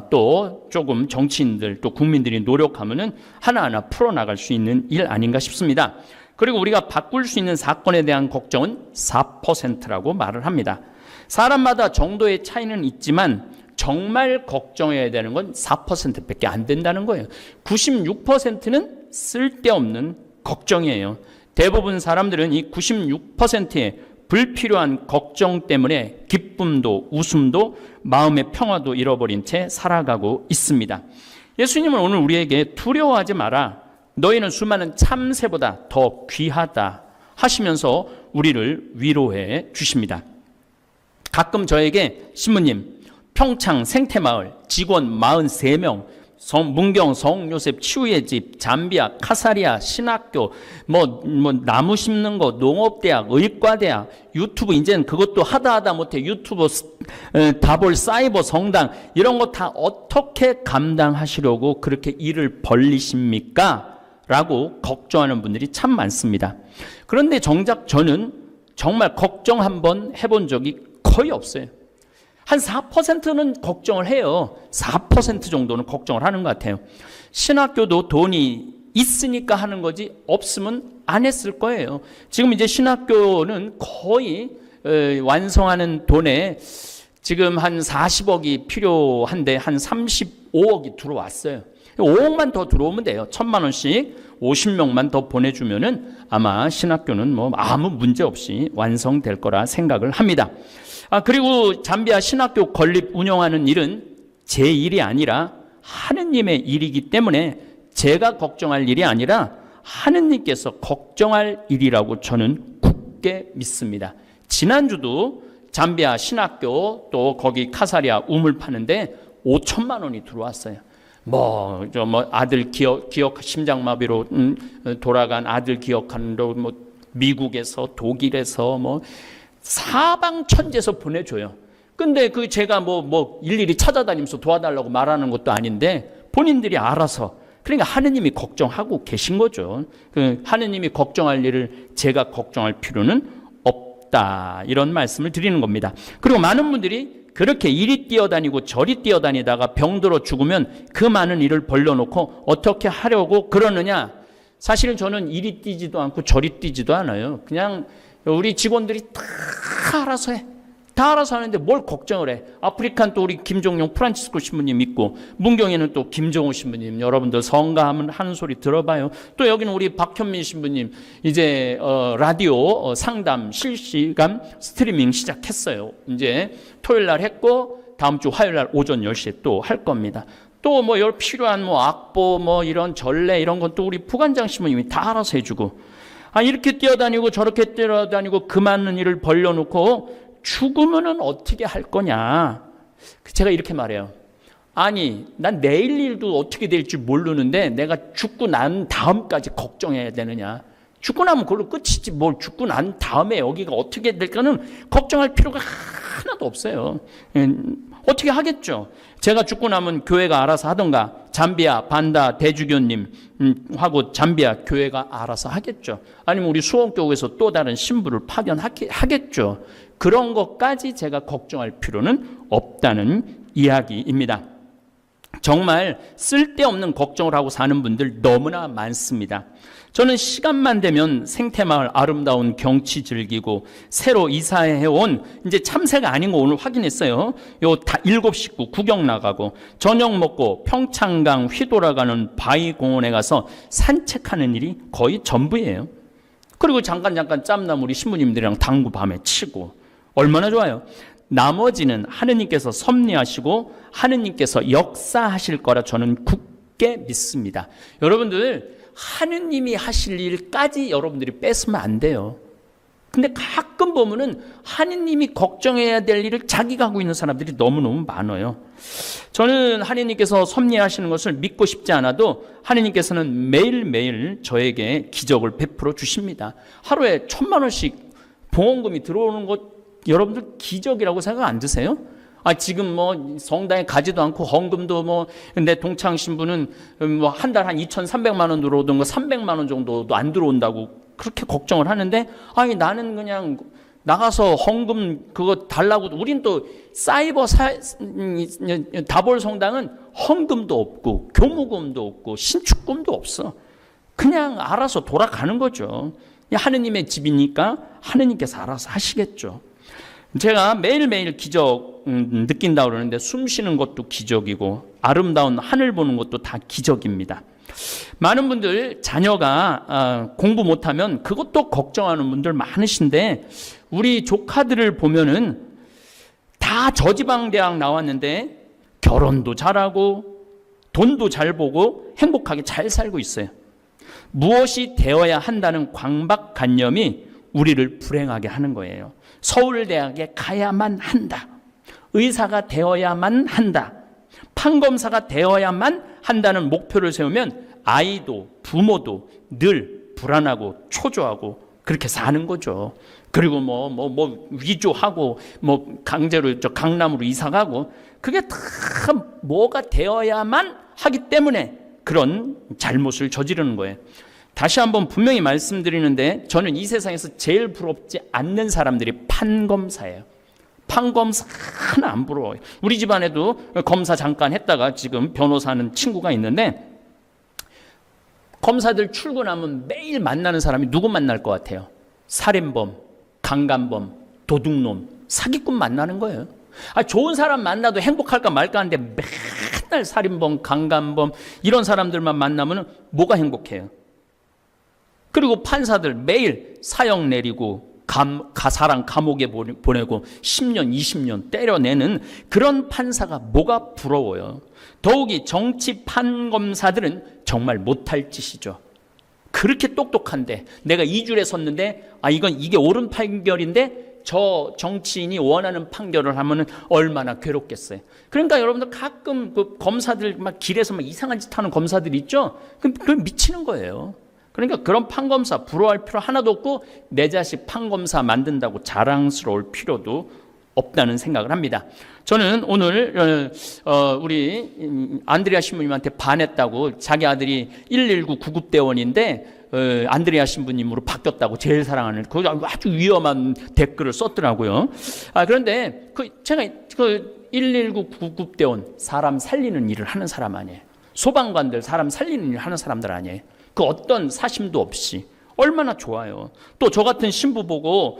Speaker 1: 또 조금 정치인들 또 국민들이 노력하면은 하나하나 풀어나갈 수 있는 일 아닌가 싶습니다. 그리고 우리가 바꿀 수 있는 사건에 대한 걱정은 4%라고 말을 합니다. 사람마다 정도의 차이는 있지만 정말 걱정해야 되는 건 4%밖에 안 된다는 거예요. 96%는 쓸데없는 걱정이에요. 대부분 사람들은 이 96%의 불필요한 걱정 때문에 기쁨도 웃음도 마음의 평화도 잃어버린 채 살아가고 있습니다. 예수님은 오늘 우리에게 두려워하지 마라. 너희는 수많은 참새보다 더 귀하다 하시면서 우리를 위로해 주십니다. 가끔 저에게 신부님 평창 생태마을 직원 43명 문경 성요셉 치유의 집, 잠비아, 카사리아, 신학교, 나무 심는 거, 농업대학, 의과대학, 유튜브, 이제는 그것도 하다 못해 유튜브, 다볼 사이버 성당, 이런 거 다 어떻게 감당하시려고 그렇게 일을 벌리십니까? 라고 걱정하는 분들이 참 많습니다. 그런데 정작 저는 정말 걱정 한번 해본 적이 거의 없어요. 한 4%는 걱정을 해요. 4% 정도는 걱정을 하는 것 같아요. 신학교도 돈이 있으니까 하는 거지 없으면 안 했을 거예요. 지금 이제 신학교는 거의 완성하는 돈에 지금 한 40억이 필요한데 한 35억이 들어왔어요. 5억만 더 들어오면 돼요. 1,000만 원씩 50명만 더 보내주면은 아마 신학교는 뭐 아무 문제 없이 완성될 거라 생각을 합니다. 그리고 잠비아 신학교 건립 운영하는 일은 제 일이 아니라 하느님의 일이기 때문에 제가 걱정할 일이 아니라 하느님께서 걱정할 일이라고 저는 굳게 믿습니다. 지난주도 잠비아 신학교 또 거기 카사리아 우물 파는데 5천만 원이 들어왔어요. 아들 기억 심장마비로 돌아간 아들 기억하는 뭐 미국에서 독일에서 뭐 사방천지에서 보내줘요. 근데 제가 일일이 찾아다니면서 도와달라고 말하는 것도 아닌데 본인들이 알아서, 그러니까 하느님이 걱정하고 계신 거죠. 하느님이 걱정할 일을 제가 걱정할 필요는 없다, 이런 말씀을 드리는 겁니다. 그리고 많은 분들이 그렇게 이리 뛰어다니고 저리 뛰어다니다가 병들어 죽으면 그 많은 일을 벌려놓고 어떻게 하려고 그러느냐. 사실 저는 이리 뛰지도 않고 저리 뛰지도 않아요. 그냥 우리 직원들이 다 알아서 해. 다 알아서 하는데 뭘 걱정을 해. 아프리칸 또 우리 김종용 프란치스코 신부님 있고, 문경에는 또 김정호 신부님, 여러분들 성가하면 하는 소리 들어봐요. 또 여기는 우리 박현민 신부님 이제 라디오 상담 실시간 스트리밍 시작했어요. 이제 토요일 날 했고 다음 주 화요일 날 오전 10시에 또 할 겁니다. 또 필요한 악보 이런 전례 이런 건 또 우리 부관장 신부님이 다 알아서 해주고, 이렇게 뛰어다니고 저렇게 뛰어다니고 그 많은 일을 벌려놓고 죽으면은 어떻게 할 거냐. 제가 이렇게 말해요. 난 내일 일도 어떻게 될지 모르는데 내가 죽고 난 다음까지 걱정해야 되느냐. 죽고 나면 그걸로 끝이지 뭘 죽고 난 다음에 여기가 어떻게 될까는 걱정할 필요가 하나도 없어요. 어떻게 하겠죠. 제가 죽고 나면 교회가 알아서 하던가, 잠비아 반다 대주교님 하고 잠비아 교회가 알아서 하겠죠. 아니면 우리 수원교회에서 또 다른 신부를 파견하겠죠. 그런 것까지 제가 걱정할 필요는 없다는 이야기입니다. 정말 쓸데없는 걱정을 하고 사는 분들 너무나 많습니다. 저는 시간만 되면 생태마을 아름다운 경치 즐기고 새로 이사해온, 이제 참새가 아닌 거 오늘 확인했어요. 다 7식구 구경 나가고 저녁 먹고 평창강 휘돌아가는 바위공원에 가서 산책하는 일이 거의 전부예요. 그리고 잠깐 짬나무 우리 신부님들이랑 당구 밤에 치고 얼마나 좋아요. 나머지는 하느님께서 섭리하시고 하느님께서 역사하실 거라 저는 굳게 믿습니다. 여러분들 하느님이 하실 일까지 여러분들이 뺏으면 안 돼요. 근데 가끔 보면은 하느님이 걱정해야 될 일을 자기가 하고 있는 사람들이 너무너무 많아요. 저는 하느님께서 섭리하시는 것을 믿고 싶지 않아도 하느님께서는 매일매일 저에게 기적을 베풀어 주십니다. 하루에 1,000만 원씩 봉헌금이 들어오는 것 여러분들 기적이라고 생각 안 드세요? 지금 성당에 가지도 않고 헌금도 내 동창 신부는 한 달 한 2,300만 원 들어오던 거 300만 원 정도도 안 들어온다고 그렇게 걱정을 하는데, 나는 그냥 나가서 헌금 그거 달라고. 우린 또 다볼 성당은 헌금도 없고 교무금도 없고 신축금도 없어. 그냥 알아서 돌아가는 거죠. 하느님의 집이니까 하느님께서 알아서 하시겠죠. 제가 매일매일 기적 느낀다고 그러는데 숨 쉬는 것도 기적이고 아름다운 하늘 보는 것도 다 기적입니다. 많은 분들 자녀가 공부 못하면 그것도 걱정하는 분들 많으신데, 우리 조카들을 보면은 다 저지방대학 나왔는데 결혼도 잘하고 돈도 잘 보고 행복하게 잘 살고 있어요. 무엇이 되어야 한다는 강박관념이 우리를 불행하게 하는 거예요. 서울대학에 가야만 한다. 의사가 되어야만 한다. 판검사가 되어야만 한다는 목표를 세우면 아이도 부모도 늘 불안하고 초조하고 그렇게 사는 거죠. 그리고 위조하고 강제로 강남으로 이사가고, 그게 다 뭐가 되어야만 하기 때문에 그런 잘못을 저지르는 거예요. 다시 한번 분명히 말씀드리는데, 저는 이 세상에서 제일 부럽지 않는 사람들이 판검사예요. 판검사 하나 안 부러워요. 우리 집안에도 검사 잠깐 했다가 지금 변호사하는 친구가 있는데, 검사들 출근하면 매일 만나는 사람이 누구 만날 것 같아요? 살인범, 강간범, 도둑놈, 사기꾼 만나는 거예요. 좋은 사람 만나도 행복할까 말까 하는데 맨날 살인범, 강간범 이런 사람들만 만나면 뭐가 행복해요? 그리고 판사들 매일 사형 내리고 사람 감옥에 보내고 10년, 20년 때려내는 그런 판사가 뭐가 부러워요. 더욱이 정치 판검사들은 정말 못할 짓이죠. 그렇게 똑똑한데 내가 이 줄에 섰는데 이게 옳은 판결인데 저 정치인이 원하는 판결을 하면은 얼마나 괴롭겠어요. 그러니까 여러분들 가끔 그 검사들 막 길에서 막 이상한 짓 하는 검사들 있죠. 그럼 미치는 거예요. 그러니까 그런 판검사 부러워할 필요 하나도 없고 내 자식 판검사 만든다고 자랑스러울 필요도 없다는 생각을 합니다. 저는 오늘 우리 안드레아 신부님한테 반했다고 자기 아들이 119 구급대원인데 안드레아 신부님으로 바뀌었다고 제일 사랑하는 그 아주 위험한 댓글을 썼더라고요. 그런데 제가 119 구급대원 사람 살리는 일을 하는 사람 아니에요. 소방관들 사람 살리는 일을 하는 사람들 아니에요. 그 어떤 사심도 없이 얼마나 좋아요. 또 저 같은 신부 보고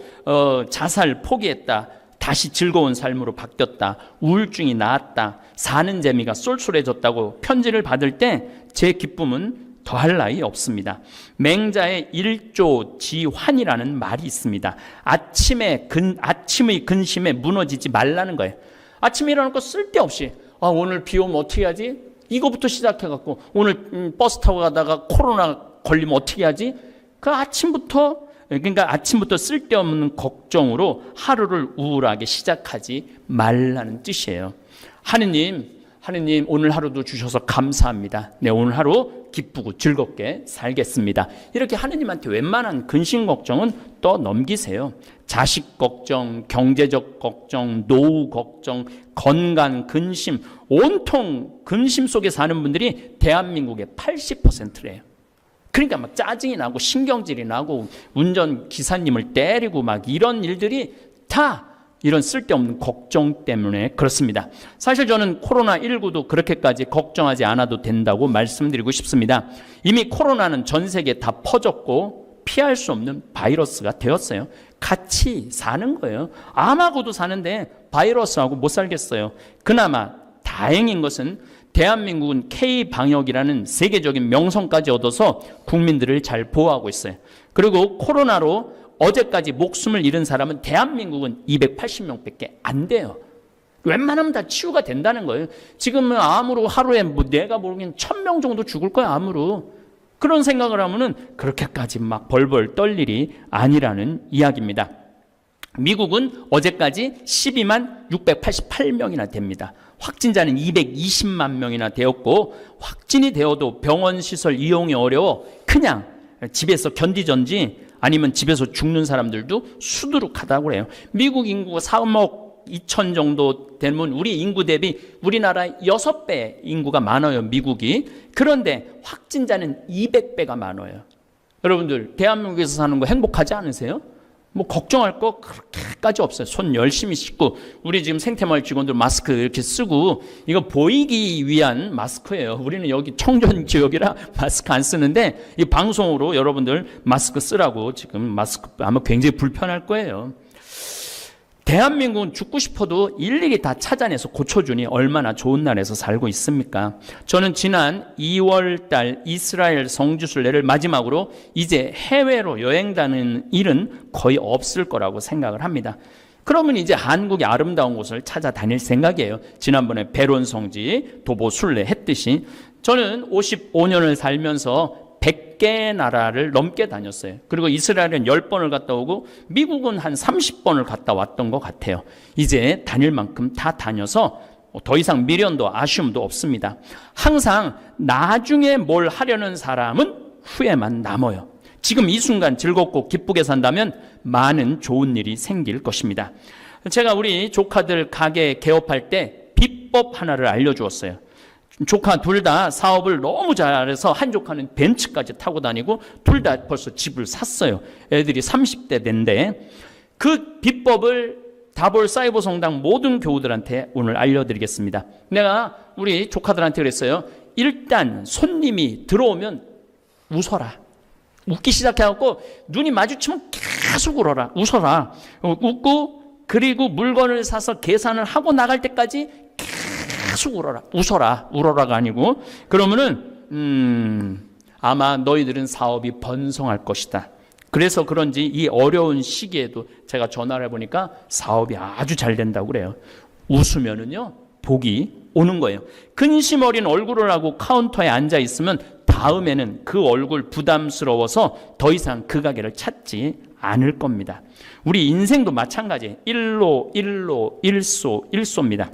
Speaker 1: 자살 포기했다. 다시 즐거운 삶으로 바뀌었다. 우울증이 나았다. 사는 재미가 쏠쏠해졌다고 편지를 받을 때 제 기쁨은 더할 나위 없습니다. 맹자의 일조지환이라는 말이 있습니다. 아침의 근심에 무너지지 말라는 거예요. 아침에 일어나고 쓸데없이 오늘 비 오면 어떻게 하지? 이거부터 시작해갖고 오늘 버스 타고 가다가 코로나 걸리면 어떻게 하지? 그러니까 아침부터 쓸데없는 걱정으로 하루를 우울하게 시작하지 말라는 뜻이에요. 하느님 오늘 하루도 주셔서 감사합니다. 네, 오늘 하루 기쁘고 즐겁게 살겠습니다. 이렇게 하느님한테 웬만한 근심 걱정은 또 넘기세요. 자식 걱정, 경제적 걱정, 노후 걱정, 건강 근심, 온통 근심 속에 사는 분들이 대한민국의 80%래요. 그러니까 막 짜증이 나고 신경질이 나고 운전 기사님을 때리고 막 이런 일들이 다 이런 쓸데없는 걱정 때문에 그렇습니다. 사실 저는 코로나19도 그렇게까지 걱정하지 않아도 된다고 말씀드리고 싶습니다. 이미 코로나는 전 세계에 다 퍼졌고 피할 수 없는 바이러스가 되었어요. 같이 사는 거예요. 암하고도 사는데 바이러스하고 못 살겠어요. 그나마 다행인 것은 대한민국은 K방역이라는 세계적인 명성까지 얻어서 국민들을 잘 보호하고 있어요. 그리고 코로나로 어제까지 목숨을 잃은 사람은 대한민국은 280명밖에 안 돼요. 웬만하면 다 치유가 된다는 거예요. 지금은 암으로 하루에 내가 모르긴 1000명 정도 죽을 거야, 암으로. 그런 생각을 하면은 그렇게까지 막 벌벌 떨 일이 아니라는 이야기입니다. 미국은 어제까지 12만 688명이나 됩니다. 확진자는 220만 명이나 되었고 확진이 되어도 병원 시설 이용이 어려워 그냥 집에서 견디전지 아니면 집에서 죽는 사람들도 수두룩하다고 해요. 미국 인구가 3억 2천 정도 되면 우리 인구 대비 우리나라 6배 인구가 많아요, 미국이. 그런데 확진자는 200배가 많아요. 여러분들 대한민국에서 사는 거 행복하지 않으세요? 뭐 걱정할 거 그렇게까지 없어요. 손 열심히 씻고 우리 지금 생태마을 직원들 마스크 이렇게 쓰고 이거 보이기 위한 마스크예요. 우리는 여기 청전 지역이라 마스크 안 쓰는데 이 방송으로 여러분들 마스크 쓰라고 지금 마스크 아마 굉장히 불편할 거예요. 대한민국은 죽고 싶어도 일일이 다 찾아내서 고쳐주니 얼마나 좋은 나라에서 살고 있습니까? 저는 지난 2월 달 이스라엘 성지순례를 마지막으로 이제 해외로 여행 다니는 일은 거의 없을 거라고 생각을 합니다. 그러면 이제 한국의 아름다운 곳을 찾아다닐 생각이에요. 지난번에 베론 성지 도보 순례 했듯이 저는 55년을 살면서 100개 나라를 넘게 다녔어요. 그리고 이스라엘은 10번을 갔다 오고 미국은 한 30번을 갔다 왔던 것 같아요. 이제 다닐 만큼 다 다녀서 더 이상 미련도 아쉬움도 없습니다. 항상 나중에 뭘 하려는 사람은 후회만 남아요. 지금 이 순간 즐겁고 기쁘게 산다면 많은 좋은 일이 생길 것입니다. 제가 우리 조카들 가게 개업할 때 비법 하나를 알려주었어요. 조카 둘 다 사업을 너무 잘해서 한 조카는 벤츠까지 타고 다니고 둘 다 벌써 집을 샀어요. 애들이 30대 된데 그 비법을 다볼 사이버 성당 모든 교우들한테 오늘 알려드리겠습니다. 내가 우리 조카들한테 그랬어요. 일단 손님이 들어오면 웃어라. 웃기 시작해갖고 눈이 마주치면 계속 웃어라. 웃고 그리고 물건을 사서 계산을 하고 나갈 때까지 계속 울어라. 웃어라가 아니고 그러면은 아마 너희들은 사업이 번성할 것이다. 그래서 그런지 이 어려운 시기에도 제가 전화를 해보니까 사업이 아주 잘 된다고 그래요. 웃으면은요 복이 오는 거예요. 근심 어린 얼굴을 하고 카운터에 앉아 있으면 다음에는 그 얼굴 부담스러워서 더 이상 그 가게를 찾지 않을 겁니다. 우리 인생도 마찬가지예요. 일소입니다.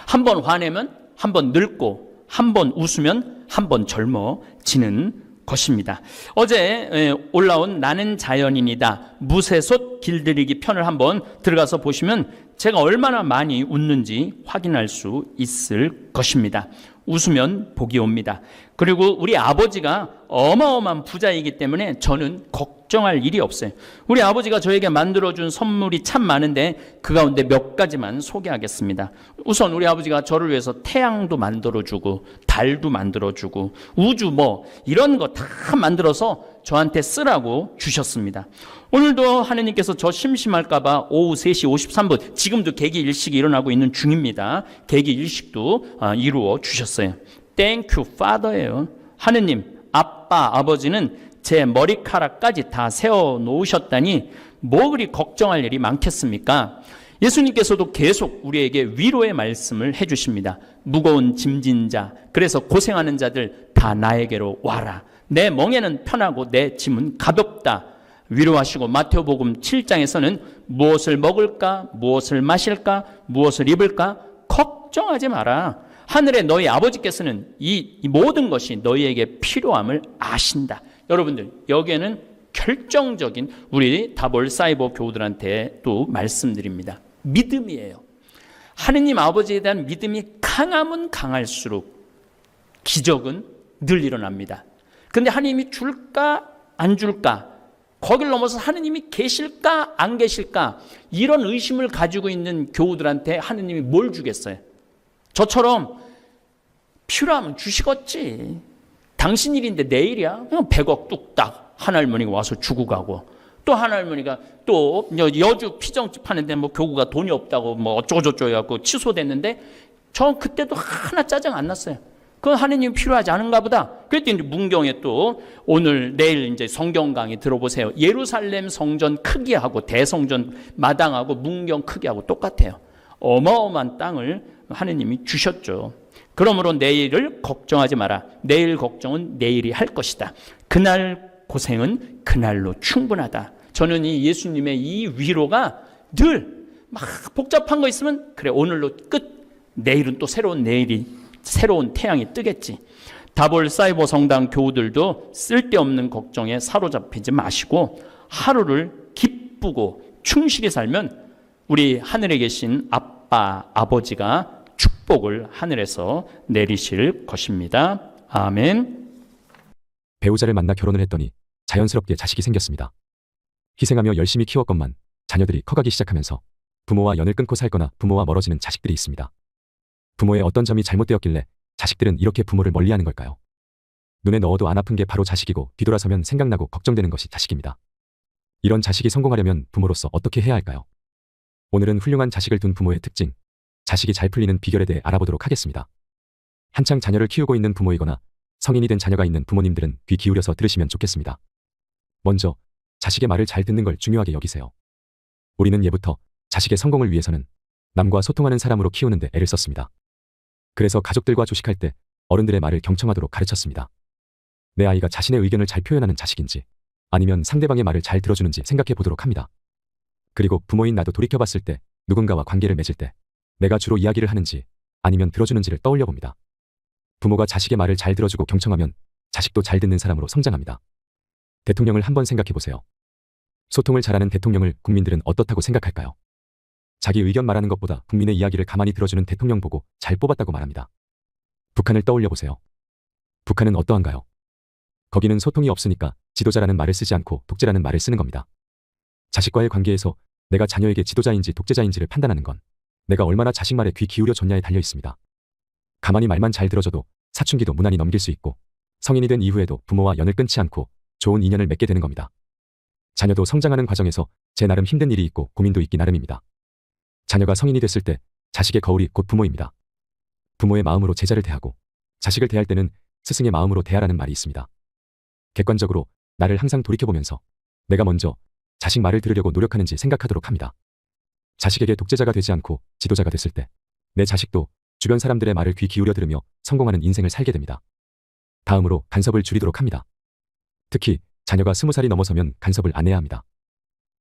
Speaker 1: 한 번 화내면 한 번 늙고, 한 번 웃으면 한 번 젊어지는 것입니다. 어제 올라온 나는 자연인이다 무쇠솥 길들이기 편을 한번 들어가서 보시면 제가 얼마나 많이 웃는지 확인할 수 있을 것입니다. 웃으면 복이 옵니다. 그리고 우리 아버지가 어마어마한 부자이기 때문에 저는 걱정할 일이 없어요. 우리 아버지가 저에게 만들어준 선물이 참 많은데 그 가운데 몇 가지만 소개하겠습니다. 우선 우리 아버지가 저를 위해서 태양도 만들어주고 달도 만들어주고 우주 이런 거 다 만들어서 저한테 쓰라고 주셨습니다. 오늘도 하느님께서 저 심심할까 봐 오후 3시 53분 지금도 개기 일식이 일어나고 있는 중입니다. 개기 일식도 이루어 주셨어요. Thank you, Father예요. 하느님, 아빠, 아버지는 제 머리카락까지 다 세워놓으셨다니 뭐 그리 걱정할 일이 많겠습니까? 예수님께서도 계속 우리에게 위로의 말씀을 해주십니다. 무거운 짐진 자, 그래서 고생하는 자들 다 나에게로 와라. 내 멍에는 편하고 내 짐은 가볍다. 위로하시고 마태복음 7장에서는 무엇을 먹을까, 무엇을 마실까, 무엇을 입을까 걱정하지 마라. 하늘의 너희 아버지께서는 이 모든 것이 너희에게 필요함을 아신다. 여러분들, 여기에는 결정적인 우리 다볼 사이버 교우들한테 또 말씀드립니다. 믿음이에요. 하느님 아버지에 대한 믿음이 강하면 강할수록 기적은 늘 일어납니다. 근데 하느님이 줄까 안 줄까, 거길 넘어서 하느님이 계실까 안 계실까, 이런 의심을 가지고 있는 교우들한테 하느님이 뭘 주겠어요? 저처럼 필요하면 주시겠지. 당신 일인데 내 일이야? 그냥 100억 뚝딱 하나할머니가 와서 주고 가고, 또 하나할머니가 또 여주 피정집 하는데 교구가 돈이 없다고 어쩌고저쩌고 해갖고 취소됐는데 저 그때도 하나 짜증 안 났어요. 그건 하느님이 필요하지 않은가 보다. 그랬더니 문경에 또 오늘 내일 이제 성경 강의 들어보세요. 예루살렘 성전 크기하고 대성전 마당하고 문경 크기하고 똑같아요. 어마어마한 땅을 하느님이 주셨죠. 그러므로 내일을 걱정하지 마라. 내일 걱정은 내일이 할 것이다. 그날 고생은 그날로 충분하다. 저는 이 예수님의 이 위로가 늘 막 복잡한 거 있으면 그래 오늘로 끝. 내일은 또 새로운 내일이, 새로운 태양이 뜨겠지. 다볼 사이버 성당 교우들도 쓸데없는 걱정에 사로잡히지 마시고 하루를 기쁘고 충실히 살면 우리 하늘에 계신 아빠, 아버지가 축복을 하늘에서 내리실 것입니다. 아멘.
Speaker 2: 배우자를 만나 결혼을 했더니 자연스럽게 자식이 생겼습니다. 희생하며 열심히 키웠건만 자녀들이 커가기 시작하면서 부모와 연을 끊고 살거나 부모와 멀어지는 자식들이 있습니다. 부모의 어떤 점이 잘못되었길래 자식들은 이렇게 부모를 멀리하는 걸까요? 눈에 넣어도 안 아픈 게 바로 자식이고 뒤돌아서면 생각나고 걱정되는 것이 자식입니다. 이런 자식이 성공하려면 부모로서 어떻게 해야 할까요? 오늘은 훌륭한 자식을 둔 부모의 특징, 자식이 잘 풀리는 비결에 대해 알아보도록 하겠습니다. 한창 자녀를 키우고 있는 부모이거나 성인이 된 자녀가 있는 부모님들은 귀 기울여서 들으시면 좋겠습니다. 먼저 자식의 말을 잘 듣는 걸 중요하게 여기세요. 우리는 예부터 자식의 성공을 위해서는 남과 소통하는 사람으로 키우는데 애를 썼습니다. 그래서 가족들과 조식할 때 어른들의 말을 경청하도록 가르쳤습니다. 내 아이가 자신의 의견을 잘 표현하는 자식인지 아니면 상대방의 말을 잘 들어주는지 생각해 보도록 합니다. 그리고 부모인 나도 돌이켜봤을 때 누군가와 관계를 맺을 때 내가 주로 이야기를 하는지 아니면 들어주는지를 떠올려 봅니다. 부모가 자식의 말을 잘 들어주고 경청하면 자식도 잘 듣는 사람으로 성장합니다. 대통령을 한번 생각해 보세요. 소통을 잘하는 대통령을 국민들은 어떻다고 생각할까요? 자기 의견 말하는 것보다 국민의 이야기를 가만히 들어주는 대통령 보고 잘 뽑았다고 말합니다. 북한을 떠올려 보세요. 북한은 어떠한가요? 거기는 소통이 없으니까 지도자라는 말을 쓰지 않고 독재라는 말을 쓰는 겁니다. 자식과의 관계에서 내가 자녀에게 지도자인지 독재자인지를 판단하는 건 내가 얼마나 자식 말에 귀 기울여 줬냐에 달려 있습니다. 가만히 말만 잘 들어줘도 사춘기도 무난히 넘길 수 있고 성인이 된 이후에도 부모와 연을 끊지 않고 좋은 인연을 맺게 되는 겁니다. 자녀도 성장하는 과정에서 제 나름 힘든 일이 있고 고민도 있기 나름입니다. 자녀가 성인이 됐을 때 자식의 거울이 곧 부모입니다. 부모의 마음으로 제자를 대하고 자식을 대할 때는 스승의 마음으로 대하라는 말이 있습니다. 객관적으로 나를 항상 돌이켜보면서 내가 먼저 자식 말을 들으려고 노력하는지 생각하도록 합니다. 자식에게 독재자가 되지 않고 지도자가 됐을 때 내 자식도 주변 사람들의 말을 귀 기울여 들으며 성공하는 인생을 살게 됩니다. 다음으로 간섭을 줄이도록 합니다. 특히 자녀가 20살이 넘어서면 간섭을 안 해야 합니다.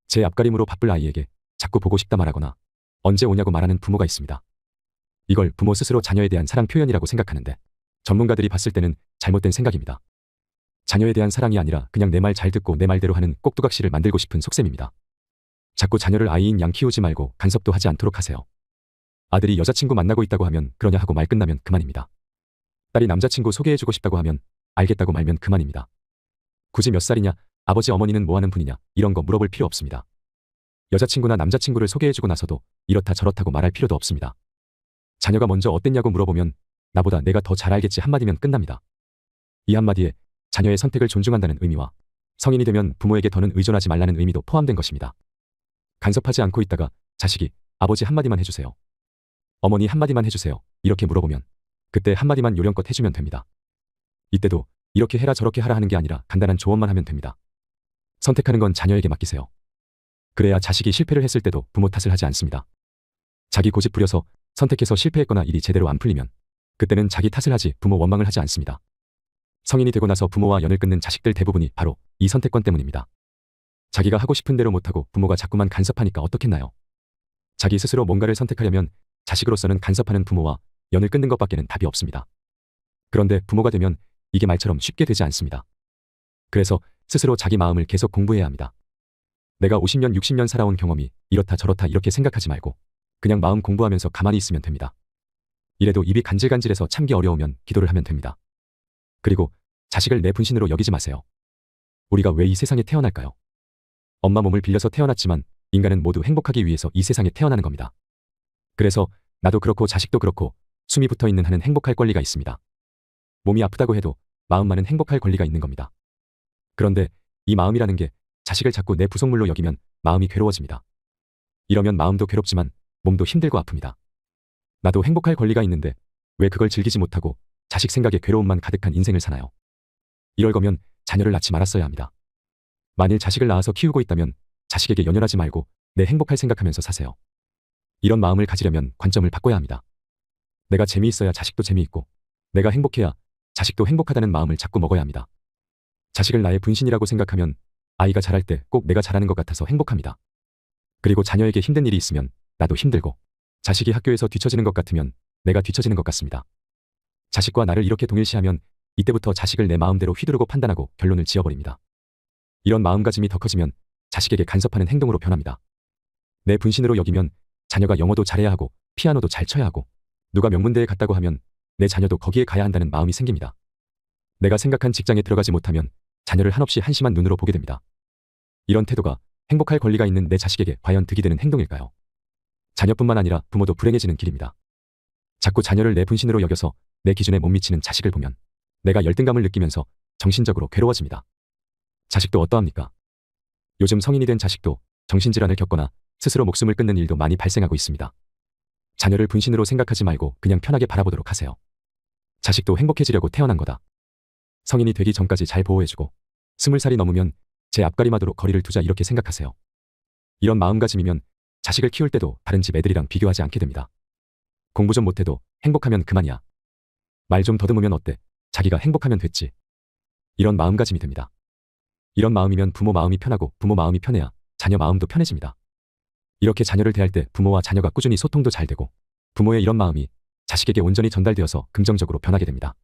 Speaker 2: 제 앞가림으로 바쁠 아이에게 자꾸 보고 싶다 말하거나 언제 오냐고 말하는 부모가 있습니다. 이걸 부모 스스로 자녀에 대한 사랑 표현이라고 생각하는데 전문가들이 봤을 때는 잘못된 생각입니다. 자녀에 대한 사랑이 아니라 그냥 내 말 잘 듣고 내 말대로 하는 꼭두각시를 만들고 싶은 속셈입니다. 자꾸 자녀를 아이인 양 키우지 말고 간섭도 하지 않도록 하세요. 아들이 여자친구 만나고 있다고 하면 그러냐 하고 말 끝나면 그만입니다. 딸이 남자친구 소개해주고 싶다고 하면 알겠다고 말면 그만입니다. 굳이 몇 살이냐, 아버지 어머니는 뭐 하는 분이냐 이런 거 물어볼 필요 없습니다. 여자친구나 남자친구를 소개해주고 나서도 이렇다 저렇다고 말할 필요도 없습니다. 자녀가 먼저 어땠냐고 물어보면 나보다 내가 더 잘 알겠지 한마디면 끝납니다. 이 한마디에 자녀의 선택을 존중한다는 의미와 성인이 되면 부모에게 더는 의존하지 말라는 의미도 포함된 것입니다. 간섭하지 않고 있다가 자식이 아버지 한마디만 해주세요. 어머니 한마디만 해주세요. 이렇게 물어보면 그때 한마디만 요령껏 해주면 됩니다. 이때도 이렇게 해라 저렇게 하라 하는 게 아니라 간단한 조언만 하면 됩니다. 선택하는 건 자녀에게 맡기세요. 그래야 자식이 실패를 했을 때도 부모 탓을 하지 않습니다. 자기 고집 부려서 선택해서 실패했거나 일이 제대로 안 풀리면 그때는 자기 탓을 하지 부모 원망을 하지 않습니다. 성인이 되고 나서 부모와 연을 끊는 자식들 대부분이 바로 이 선택권 때문입니다. 자기가 하고 싶은 대로 못하고 부모가 자꾸만 간섭하니까 어떻겠나요? 자기 스스로 뭔가를 선택하려면 자식으로서는 간섭하는 부모와 연을 끊는 것밖에는 답이 없습니다. 그런데 부모가 되면 이게 말처럼 쉽게 되지 않습니다. 그래서 스스로 자기 마음을 계속 공부해야 합니다. 내가 50년, 60년 살아온 경험이 이렇다 저렇다 이렇게 생각하지 말고 그냥 마음 공부하면서 가만히 있으면 됩니다. 이래도 입이 간질간질해서 참기 어려우면 기도를 하면 됩니다. 그리고 자식을 내 분신으로 여기지 마세요. 우리가 왜 이 세상에 태어날까요? 엄마 몸을 빌려서 태어났지만 인간은 모두 행복하기 위해서 이 세상에 태어나는 겁니다. 그래서 나도 그렇고 자식도 그렇고 숨이 붙어있는 한은 행복할 권리가 있습니다. 몸이 아프다고 해도 마음만은 행복할 권리가 있는 겁니다. 그런데 이 마음이라는 게 자식을 자꾸 내 부속물로 여기면 마음이 괴로워집니다. 이러면 마음도 괴롭지만 몸도 힘들고 아픕니다. 나도 행복할 권리가 있는데 왜 그걸 즐기지 못하고 자식 생각에 괴로움만 가득한 인생을 사나요? 이럴 거면 자녀를 낳지 말았어야 합니다. 만일 자식을 낳아서 키우고 있다면 자식에게 연연하지 말고 내 행복할 생각하면서 사세요. 이런 마음을 가지려면 관점을 바꿔야 합니다. 내가 재미있어야 자식도 재미있고 내가 행복해야 자식도 행복하다는 마음을 자꾸 먹어야 합니다. 자식을 나의 분신이라고 생각하면 아이가 자랄 때 꼭 내가 잘하는 것 같아서 행복합니다. 그리고 자녀에게 힘든 일이 있으면 나도 힘들고 자식이 학교에서 뒤처지는 것 같으면 내가 뒤처지는 것 같습니다. 자식과 나를 이렇게 동일시하면 이때부터 자식을 내 마음대로 휘두르고 판단하고 결론을 지어버립니다. 이런 마음가짐이 더 커지면 자식에게 간섭하는 행동으로 변합니다. 내 분신으로 여기면 자녀가 영어도 잘해야 하고 피아노도 잘 쳐야 하고 누가 명문대에 갔다고 하면 내 자녀도 거기에 가야 한다는 마음이 생깁니다. 내가 생각한 직장에 들어가지 못하면 자녀를 한없이 한심한 눈으로 보게 됩니다. 이런 태도가 행복할 권리가 있는 내 자식에게 과연 득이 되는 행동일까요? 자녀뿐만 아니라 부모도 불행해지는 길입니다. 자꾸 자녀를 내 분신으로 여겨서 내 기준에 못 미치는 자식을 보면 내가 열등감을 느끼면서 정신적으로 괴로워집니다. 자식도 어떠합니까? 요즘 성인이 된 자식도 정신질환을 겪거나 스스로 목숨을 끊는 일도 많이 발생하고 있습니다. 자녀를 분신으로 생각하지 말고 그냥 편하게 바라보도록 하세요. 자식도 행복해지려고 태어난 거다. 성인이 되기 전까지 잘 보호해주고 20살이 넘으면 제 앞가림하도록 거리를 두자 이렇게 생각하세요. 이런 마음가짐이면 자식을 키울 때도 다른 집 애들이랑 비교하지 않게 됩니다. 공부 좀 못해도 행복하면 그만이야. 말 좀 더듬으면 어때? 자기가 행복하면 됐지. 이런 마음가짐이 됩니다. 이런 마음이면 부모 마음이 편하고 부모 마음이 편해야 자녀 마음도 편해집니다. 이렇게 자녀를 대할 때 부모와 자녀가 꾸준히 소통도 잘 되고 부모의 이런 마음이 자식에게 온전히 전달되어서 긍정적으로 변하게 됩니다.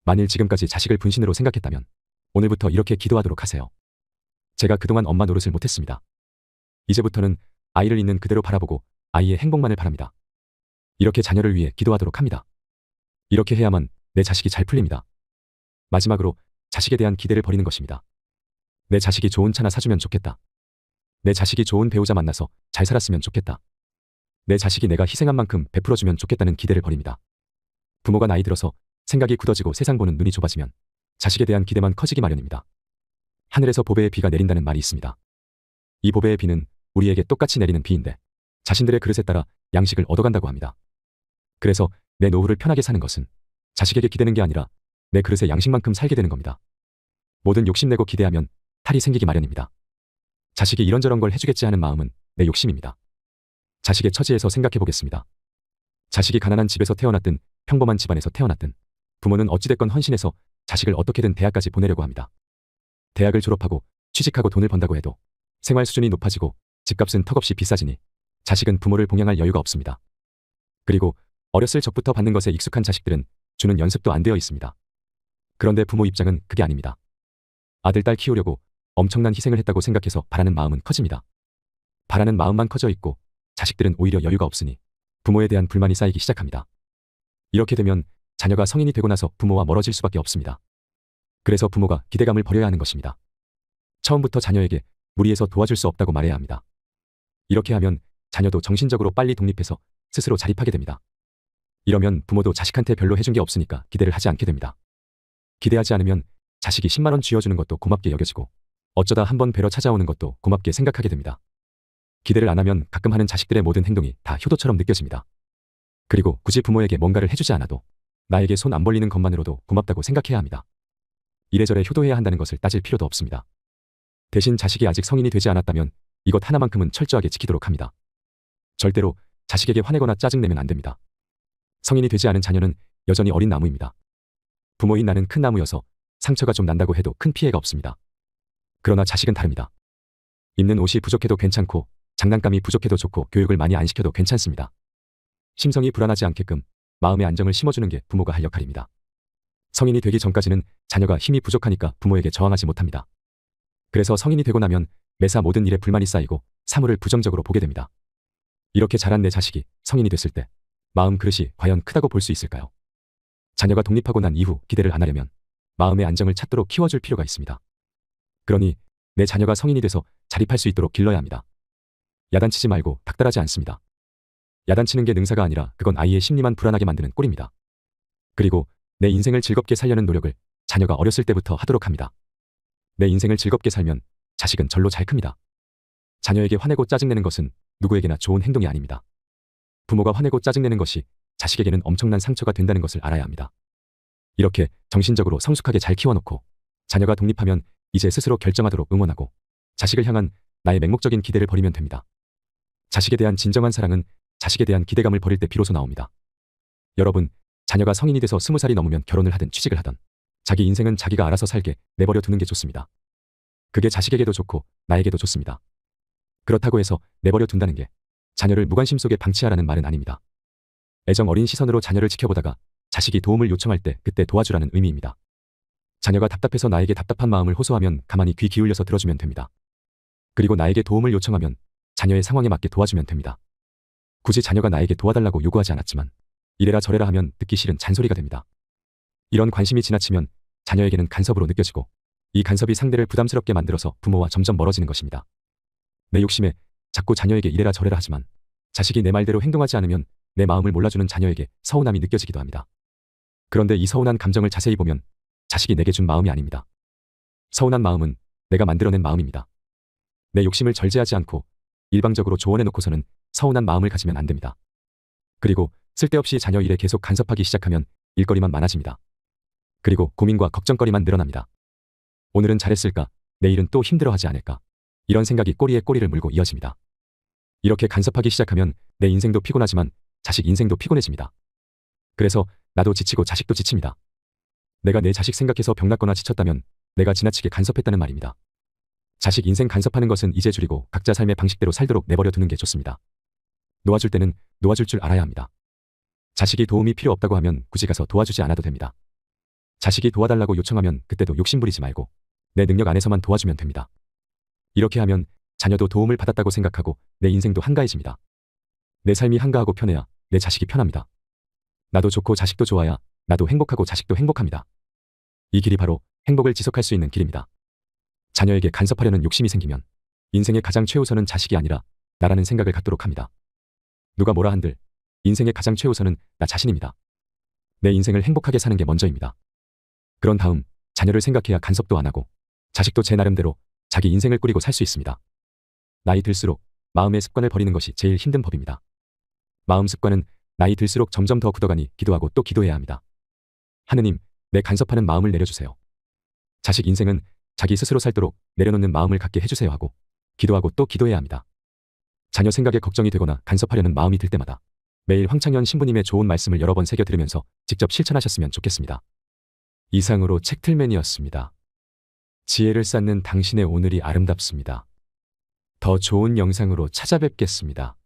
Speaker 2: 만일 지금까지 자식을 분신으로 생각했다면 오늘부터 이렇게 기도하도록 하세요. 제가 그동안 엄마 노릇을 못했습니다. 이제부터는 아이를 있는 그대로 바라보고 아이의 행복만을 바랍니다. 이렇게 자녀를 위해 기도하도록 합니다. 이렇게 해야만 내 자식이 잘 풀립니다. 마지막으로 자식에 대한 기대를 버리는 것입니다. 내 자식이 좋은 차나 사주면 좋겠다. 내 자식이 좋은 배우자 만나서 잘 살았으면 좋겠다. 내 자식이 내가 희생한 만큼 베풀어주면 좋겠다는 기대를 버립니다. 부모가 나이 들어서 생각이 굳어지고 세상 보는 눈이 좁아지면 자식에 대한 기대만 커지기 마련입니다. 하늘에서 보배의 비가 내린다는 말이 있습니다. 이 보배의 비는 우리에게 똑같이 내리는 비인데 자신들의 그릇에 따라 양식을 얻어간다고 합니다. 그래서 내 노후를 편하게 사는 것은 자식에게 기대는 게 아니라 내 그릇의 양식만큼 살게 되는 겁니다. 뭐든 욕심내고 기대하면 탈이 생기기 마련입니다. 자식이 이런저런 걸 해주겠지 하는 마음은 내 욕심입니다. 자식의 처지에서 생각해 보겠습니다. 자식이 가난한 집에서 태어났든 평범한 집안에서 태어났든 부모는 어찌됐건 헌신해서 자식을 어떻게든 대학까지 보내려고 합니다. 대학을 졸업하고 취직하고 돈을 번다고 해도 생활 수준이 높아지고 집값은 턱없이 비싸지니 자식은 부모를 봉양할 여유가 없습니다. 그리고 어렸을 적부터 받는 것에 익숙한 자식들은 주는 연습도 안 되어 있습니다. 그런데 부모 입장은 그게 아닙니다. 아들, 딸 키우려고 엄청난 희생을 했다고 생각해서 바라는 마음은 커집니다. 바라는 마음만 커져 있고 자식들은 오히려 여유가 없으니 부모에 대한 불만이 쌓이기 시작합니다. 이렇게 되면 자녀가 성인이 되고 나서 부모와 멀어질 수밖에 없습니다. 그래서 부모가 기대감을 버려야 하는 것입니다. 처음부터 자녀에게 무리해서 도와줄 수 없다고 말해야 합니다. 이렇게 하면 자녀도 정신적으로 빨리 독립해서 스스로 자립하게 됩니다. 이러면 부모도 자식한테 별로 해준 게 없으니까 기대를 하지 않게 됩니다. 기대하지 않으면 자식이 10만 원 쥐어주는 것도 고맙게 여겨지고 어쩌다 한번 뵈러 찾아오는 것도 고맙게 생각하게 됩니다. 기대를 안 하면 가끔 하는 자식들의 모든 행동이 다 효도처럼 느껴집니다. 그리고 굳이 부모에게 뭔가를 해주지 않아도 나에게 손 안 벌리는 것만으로도 고맙다고 생각해야 합니다. 이래저래 효도해야 한다는 것을 따질 필요도 없습니다. 대신 자식이 아직 성인이 되지 않았다면 이것 하나만큼은 철저하게 지키도록 합니다. 절대로 자식에게 화내거나 짜증내면 안 됩니다. 성인이 되지 않은 자녀는 여전히 어린 나무입니다. 부모인 나는 큰 나무여서 상처가 좀 난다고 해도 큰 피해가 없습니다. 그러나 자식은 다릅니다. 입는 옷이 부족해도 괜찮고 장난감이 부족해도 좋고 교육을 많이 안 시켜도 괜찮습니다. 심성이 불안하지 않게끔 마음의 안정을 심어주는 게 부모가 할 역할입니다. 성인이 되기 전까지는 자녀가 힘이 부족하니까 부모에게 저항하지 못합니다. 그래서 성인이 되고 나면 매사 모든 일에 불만이 쌓이고 사물을 부정적으로 보게 됩니다. 이렇게 자란 내 자식이 성인이 됐을 때 마음 그릇이 과연 크다고 볼 수 있을까요? 자녀가 독립하고 난 이후 기대를 안 하려면 마음의 안정을 찾도록 키워줄 필요가 있습니다. 그러니 내 자녀가 성인이 돼서 자립할 수 있도록 길러야 합니다. 야단치지 말고 닥달하지 않습니다. 야단치는 게 능사가 아니라 그건 아이의 심리만 불안하게 만드는 꼴입니다. 그리고 내 인생을 즐겁게 살려는 노력을 자녀가 어렸을 때부터 하도록 합니다. 내 인생을 즐겁게 살면 자식은 절로 잘 큽니다. 자녀에게 화내고 짜증내는 것은 누구에게나 좋은 행동이 아닙니다. 부모가 화내고 짜증내는 것이 자식에게는 엄청난 상처가 된다는 것을 알아야 합니다. 이렇게 정신적으로 성숙하게 잘 키워놓고 자녀가 독립하면 이제 스스로 결정하도록 응원하고 자식을 향한 나의 맹목적인 기대를 버리면 됩니다. 자식에 대한 진정한 사랑은 자식에 대한 기대감을 버릴 때 비로소 나옵니다. 여러분, 자녀가 성인이 돼서 20살이 넘으면 결혼을 하든 취직을 하든 자기 인생은 자기가 알아서 살게 내버려 두는 게 좋습니다. 그게 자식에게도 좋고 나에게도 좋습니다. 그렇다고 해서 내버려 둔다는 게 자녀를 무관심 속에 방치하라는 말은 아닙니다. 애정 어린 시선으로 자녀를 지켜보다가 자식이 도움을 요청할 때 그때 도와주라는 의미입니다. 자녀가 답답해서 나에게 답답한 마음을 호소하면 가만히 귀 기울여서 들어주면 됩니다. 그리고 나에게 도움을 요청하면 자녀의 상황에 맞게 도와주면 됩니다. 굳이 자녀가 나에게 도와달라고 요구하지 않았지만 이래라 저래라 하면 듣기 싫은 잔소리가 됩니다. 이런 관심이 지나치면 자녀에게는 간섭으로 느껴지고 이 간섭이 상대를 부담스럽게 만들어서 부모와 점점 멀어지는 것입니다. 내 욕심에 자꾸 자녀에게 이래라 저래라 하지만 자식이 내 말대로 행동하지 않으면 내 마음을 몰라주는 자녀에게 서운함이 느껴지기도 합니다. 그런데 이 서운한 감정을 자세히 보면 자식이 내게 준 마음이 아닙니다. 서운한 마음은 내가 만들어낸 마음입니다. 내 욕심을 절제하지 않고 일방적으로 조언해놓고서는 서운한 마음을 가지면 안 됩니다. 그리고 쓸데없이 자녀 일에 계속 간섭하기 시작하면 일거리만 많아집니다. 그리고 고민과 걱정거리만 늘어납니다. 오늘은 잘했을까? 내일은 또 힘들어하지 않을까? 이런 생각이 꼬리에 꼬리를 물고 이어집니다. 이렇게 간섭하기 시작하면 내 인생도 피곤하지만 자식 인생도 피곤해집니다. 그래서 나도 지치고 자식도 지칩니다. 내가 내 자식 생각해서 병났거나 지쳤다면 내가 지나치게 간섭했다는 말입니다. 자식 인생 간섭하는 것은 이제 줄이고 각자 삶의 방식대로 살도록 내버려 두는 게 좋습니다. 놓아줄 때는 놓아줄 줄 알아야 합니다. 자식이 도움이 필요 없다고 하면 굳이 가서 도와주지 않아도 됩니다. 자식이 도와달라고 요청하면 그때도 욕심부리지 말고 내 능력 안에서만 도와주면 됩니다. 이렇게 하면 자녀도 도움을 받았다고 생각하고 내 인생도 한가해집니다. 내 삶이 한가하고 편해야 내 자식이 편합니다. 나도 좋고 자식도 좋아야 나도 행복하고 자식도 행복합니다. 이 길이 바로 행복을 지속할 수 있는 길입니다. 자녀에게 간섭하려는 욕심이 생기면 인생의 가장 최우선은 자식이 아니라 나라는 생각을 갖도록 합니다. 누가 뭐라 한들 인생의 가장 최우선은 나 자신입니다. 내 인생을 행복하게 사는 게 먼저입니다. 그런 다음 자녀를 생각해야 간섭도 안 하고 자식도 제 나름대로 자기 인생을 꾸리고 살 수 있습니다. 나이 들수록 마음의 습관을 버리는 것이 제일 힘든 법입니다. 마음 습관은 나이 들수록 점점 더 굳어가니 기도하고 또 기도해야 합니다. 하느님, 내 간섭하는 마음을 내려주세요. 자식 인생은 자기 스스로 살도록 내려놓는 마음을 갖게 해주세요 하고 기도하고 또 기도해야 합니다. 자녀 생각에 걱정이 되거나 간섭하려는 마음이 들 때마다 매일 황창현 신부님의 좋은 말씀을 여러 번 새겨 들으면서 직접 실천하셨으면 좋겠습니다. 이상으로 책틀맨이었습니다. 지혜를 쌓는 당신의 오늘이 아름답습니다. 더 좋은 영상으로 찾아뵙겠습니다.